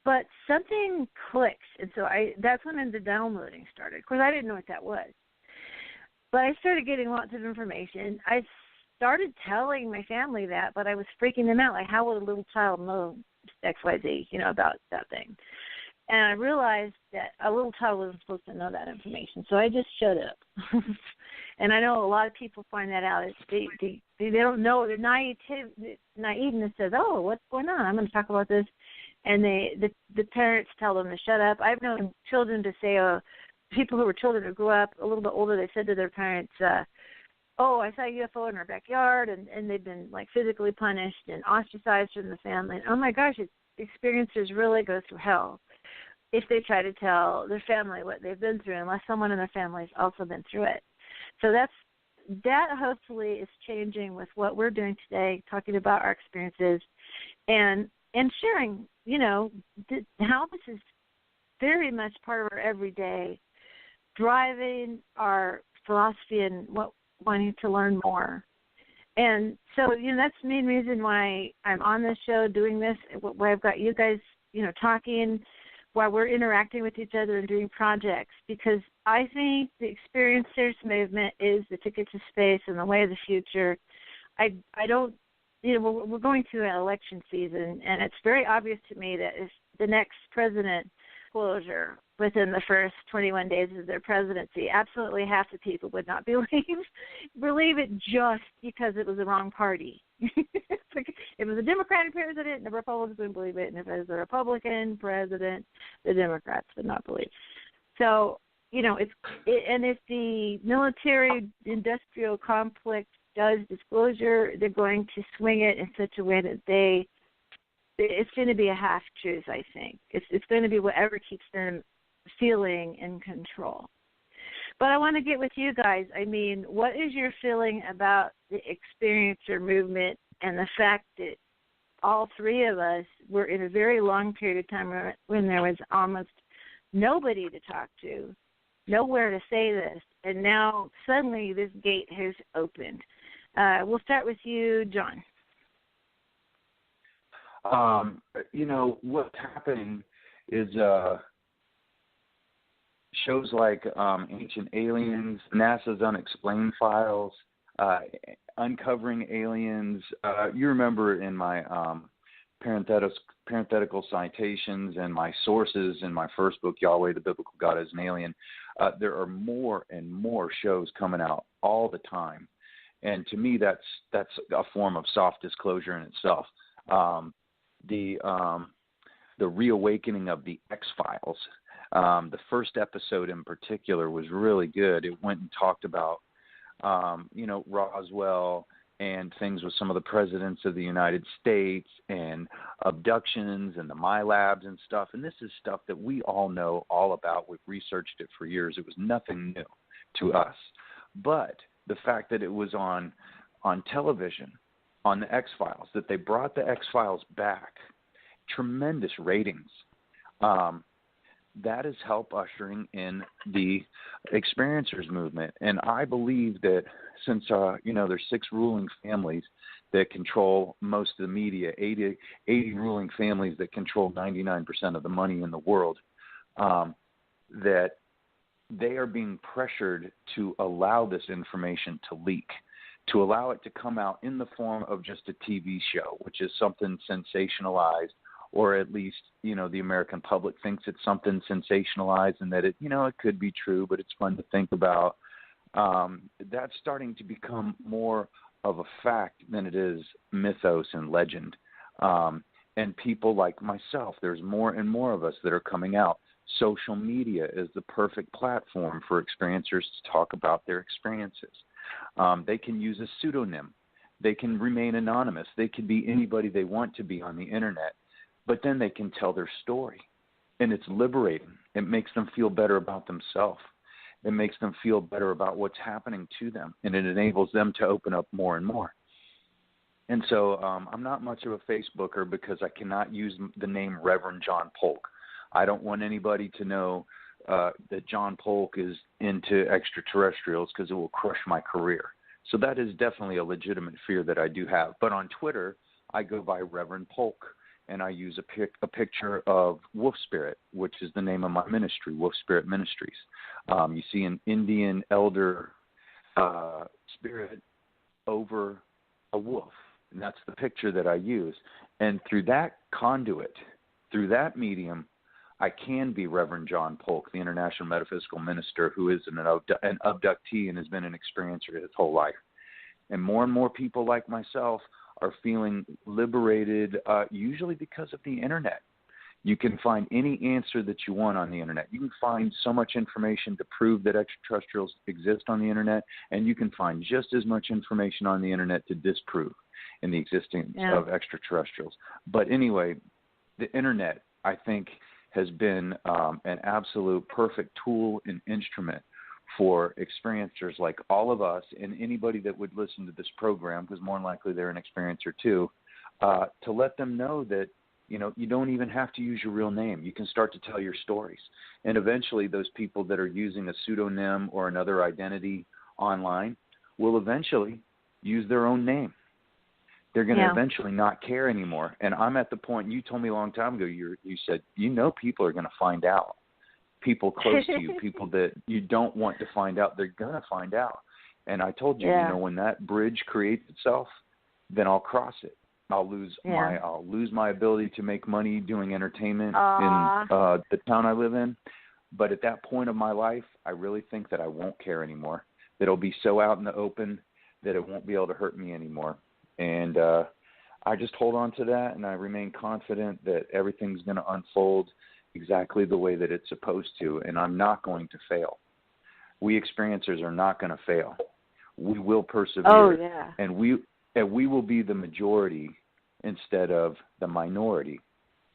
But something clicked, and so that's when the downloading started. Of course, I didn't know what that was. But I started getting lots of information. I started telling my family that, but I was freaking them out. Like, how would a little child know XYZ, about that thing? And I realized that a little child wasn't supposed to know that information, so I just shut up. And I know a lot of people find that out. They don't know. The naiveness says, oh, what's going on? I'm going to talk about this. And the parents tell them to shut up. I've known children to say, people who were children who grew up a little bit older, they said to their parents, oh, I saw a UFO in our backyard, and they've been, like, physically punished and ostracized from the family. And, oh, my gosh, experiencers really go through hell if they try to tell their family what they've been through, unless someone in their family has also been through it. So that hopefully is changing with what we're doing today, talking about our experiences and sharing, how this is very much part of our everyday, driving our philosophy and wanting to learn more. And so, that's the main reason why I'm on this show doing this, why I've got you guys, talking, why we're interacting with each other and doing projects, because I think the Experiencers movement is the ticket to space and the way of the future. I don't, we're going through an election season, and it's very obvious to me that if the next president closure within the first 21 days of their presidency, absolutely half the people would not believe it just because it was the wrong party. If it was a Democratic president, the Republicans wouldn't believe it, and if it was a Republican president, the Democrats would not believe. So, and if the military-industrial complex does disclosure, they're going to swing it in such a way that it's going to be a half-truth, I think. It's going to be whatever keeps them feeling in control. But I want to get with you guys. I mean, what is your feeling about the experiencer movement and the fact that all three of us were in a very long period of time when there was almost nobody to talk to, nowhere to say this, and now suddenly this gate has opened. We'll start with you, John. What's happening is shows like Ancient Aliens, NASA's Unexplained Files, Uncovering Aliens. You remember in my parenthetical citations and my sources in my first book, Yahweh, the Biblical God as an Alien, there are more and more shows coming out all the time. And to me, that's a form of soft disclosure in itself. The reawakening of the X-Files. The first episode in particular was really good. It went and talked about, Roswell and things with some of the presidents of the United States and abductions and the MyLabs and stuff. And this is stuff that we all know all about. We've researched it for years. It was nothing new to us. But the fact that it was on television, on the X-Files, that they brought the X-Files back, tremendous ratings. That has helped ushering in the experiencers movement. And I believe that since, there's 6 ruling families that control most of the media, 80 ruling families that control 99% of the money in the world, that they are being pressured to allow this information to leak, to allow it to come out in the form of just a TV show, which is something sensationalized, or at least, the American public thinks it's something sensationalized and that it could be true, but it's fun to think about. That's starting to become more of a fact than it is mythos and legend. And people like myself, there's more and more of us that are coming out. Social media is the perfect platform for experiencers to talk about their experiences. They can use a pseudonym. They can remain anonymous. They can be anybody they want to be on the internet. But then they can tell their story, and it's liberating. It makes them feel better about themselves. It makes them feel better about what's happening to them, and it enables them to open up more and more. And so I'm not much of a Facebooker because I cannot use the name Reverend John Polk. I don't want anybody to know that John Polk is into extraterrestrials because it will crush my career. So that is definitely a legitimate fear that I do have. But on Twitter, I go by Reverend Polk. And I use a picture of Wolf Spirit, which is the name of my ministry, Wolf Spirit Ministries. You see an Indian elder spirit over a wolf, and that's the picture that I use. And through that conduit, through that medium, I can be Reverend John Polk, the International Metaphysical Minister, who is an abductee and has been an experiencer his whole life. And more people like myself are feeling liberated, usually because of the internet. You can find any answer that you want on the internet. You can find so much information to prove that extraterrestrials exist on the internet, and you can find just as much information on the internet to disprove in the existence of extraterrestrials. But anyway, the internet, I think, has been an absolute perfect tool and instrument for experiencers like all of us and anybody that would listen to this program, because more than likely they're an experiencer too, to let them know that, you don't even have to use your real name. You can start to tell your stories. And eventually those people that are using a pseudonym or another identity online will eventually use their own name. They're going to eventually not care anymore. And I'm at the point, you told me a long time ago, you said, people are going to find out. People close to you, people that you don't want to find out, they're going to find out. And I told you, when that bridge creates itself, then I'll cross it. I'll lose my ability to make money doing entertainment in the town I live in. But at that point of my life, I really think that I won't care anymore. That it'll be so out in the open that it won't be able to hurt me anymore. And I just hold on to that, and I remain confident that everything's going to unfold exactly the way that it's supposed to, and I'm not going to fail. We experiencers are not going to fail. We will persevere, and we will be the majority instead of the minority.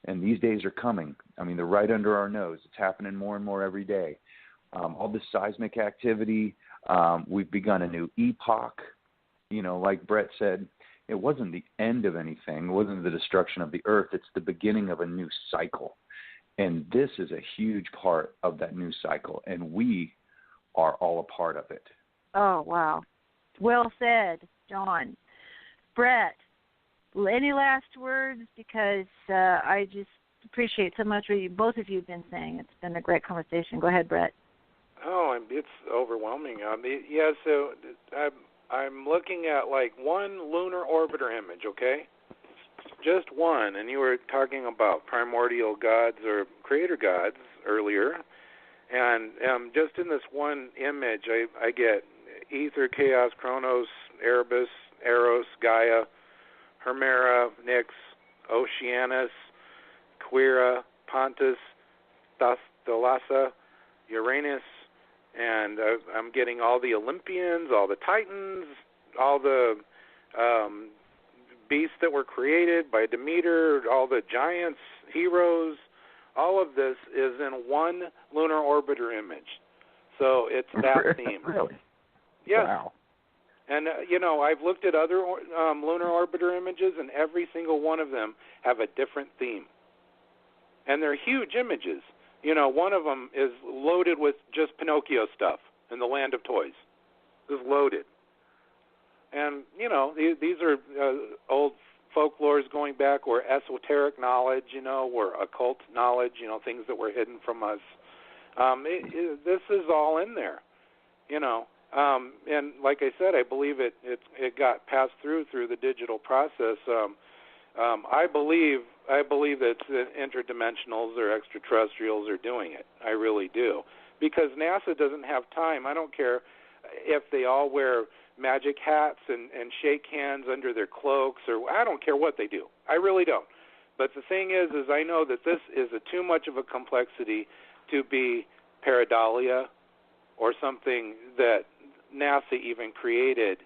And these days are coming. I mean, they're right under our nose. It's happening more and more every day. all this seismic activity. We've begun a new epoch. Like Bret said, it wasn't the end of anything. It wasn't the destruction of the earth. It's the beginning of a new cycle. And this is a huge part of that new cycle, and we are all a part of it. Oh, wow. Well said, John. Bret, any last words? Because I just appreciate so much what both of you have been saying. It's been a great conversation. Go ahead, Bret. Oh, it's overwhelming. So I'm looking at like one lunar orbiter image, okay? Just one. And you were talking about primordial gods or creator gods earlier. And just in this one image, I get Ether, Chaos, Chronos, Erebus, Eros, Gaia, Hemera, Nyx, Oceanus, Quira, Pontus, Thalassa, Uranus, and I'm getting all the Olympians, all the Titans, all the beasts that were created by Demeter, all the giants, heroes. All of this is in one lunar orbiter image. So it's that theme. Really? Yes. Wow. And, I've looked at other lunar orbiter images, and every single one of them have a different theme. And they're huge images. One of them is loaded with just Pinocchio stuff in the land of toys. Just loaded. And, these are old folklores going back, or esoteric knowledge, or occult knowledge, things that were hidden from us. This is all in there, and like I said, I believe it got passed through the digital process. I believe that interdimensionals or extraterrestrials are doing it. I really do, because NASA doesn't have time. I don't care if they all wear magic hats and shake hands under their cloaks, or I don't care what they do. I really don't. But the thing is I know that this is too much of a complexity to be pareidolia or something that NASA even created.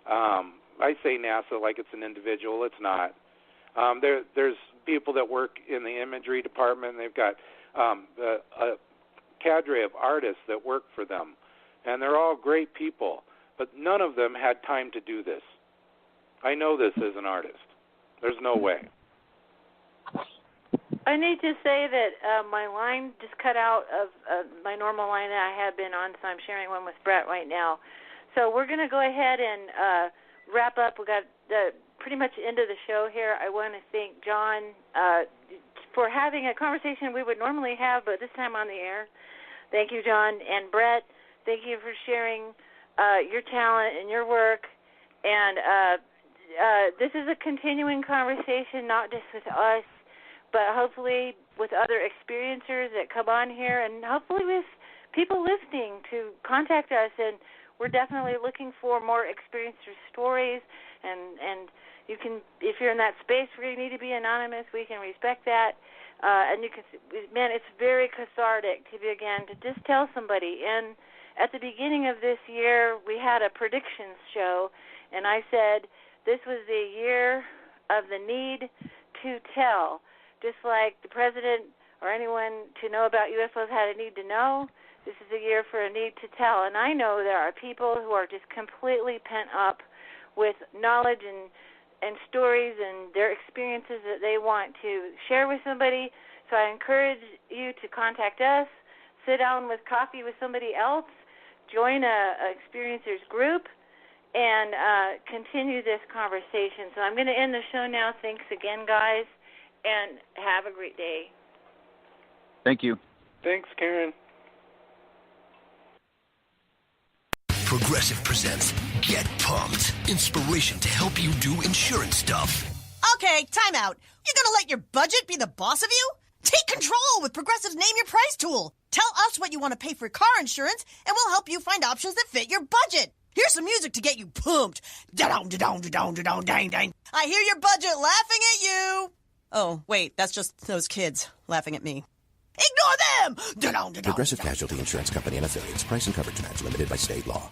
I say NASA like it's an individual. It's not. There's people that work in the imagery department. They've got a cadre of artists that work for them, and they're all great people. But none of them had time to do this. I know this as an artist. There's no way. I need to say that my line just cut out of my normal line that I had been on, so I'm sharing one with Bret right now. So we're going to go ahead and wrap up. We got pretty much the end of the show here. I want to thank John for having a conversation we would normally have, but this time on the air. Thank you, John. And Bret, thank you for sharing your talent and your work. And this is a continuing conversation, not just with us, but hopefully with other experiencers that come on here, and hopefully with people listening to contact us. And we're definitely looking for more experiencer stories. And you can, if you're in that space where you need to be anonymous, we can respect that. And you can, man, it's very cathartic to just tell somebody. And at the beginning of this year, we had a predictions show, and I said this was the year of the need to tell. Just like the president or anyone to know about UFOs had a need to know, this is a year for a need to tell. And I know there are people who are just completely pent up with knowledge and stories and their experiences that they want to share with somebody. So I encourage you to contact us, sit down with coffee with somebody else, join a experiencers group, and continue this conversation. So I'm going to end the show now. Thanks again, guys, and have a great day. Thank you. Thanks, Karen. Progressive presents Get Pumped. Inspiration to help you do insurance stuff. Okay, time out. You're gonna let your budget be the boss of you? Take control with Progressive's Name Your Price tool. Tell us what you want to pay for car insurance, and we'll help you find options that fit your budget. Here's some music to get you pumped. Da-dong, da-dong, da-dong, da-dong, dang, dang. I hear your budget laughing at you. Oh, wait, that's just those kids laughing at me. Ignore them! Da-dong, da-dong, Progressive Casualty Insurance Company and affiliates. Price and coverage match limited by state law.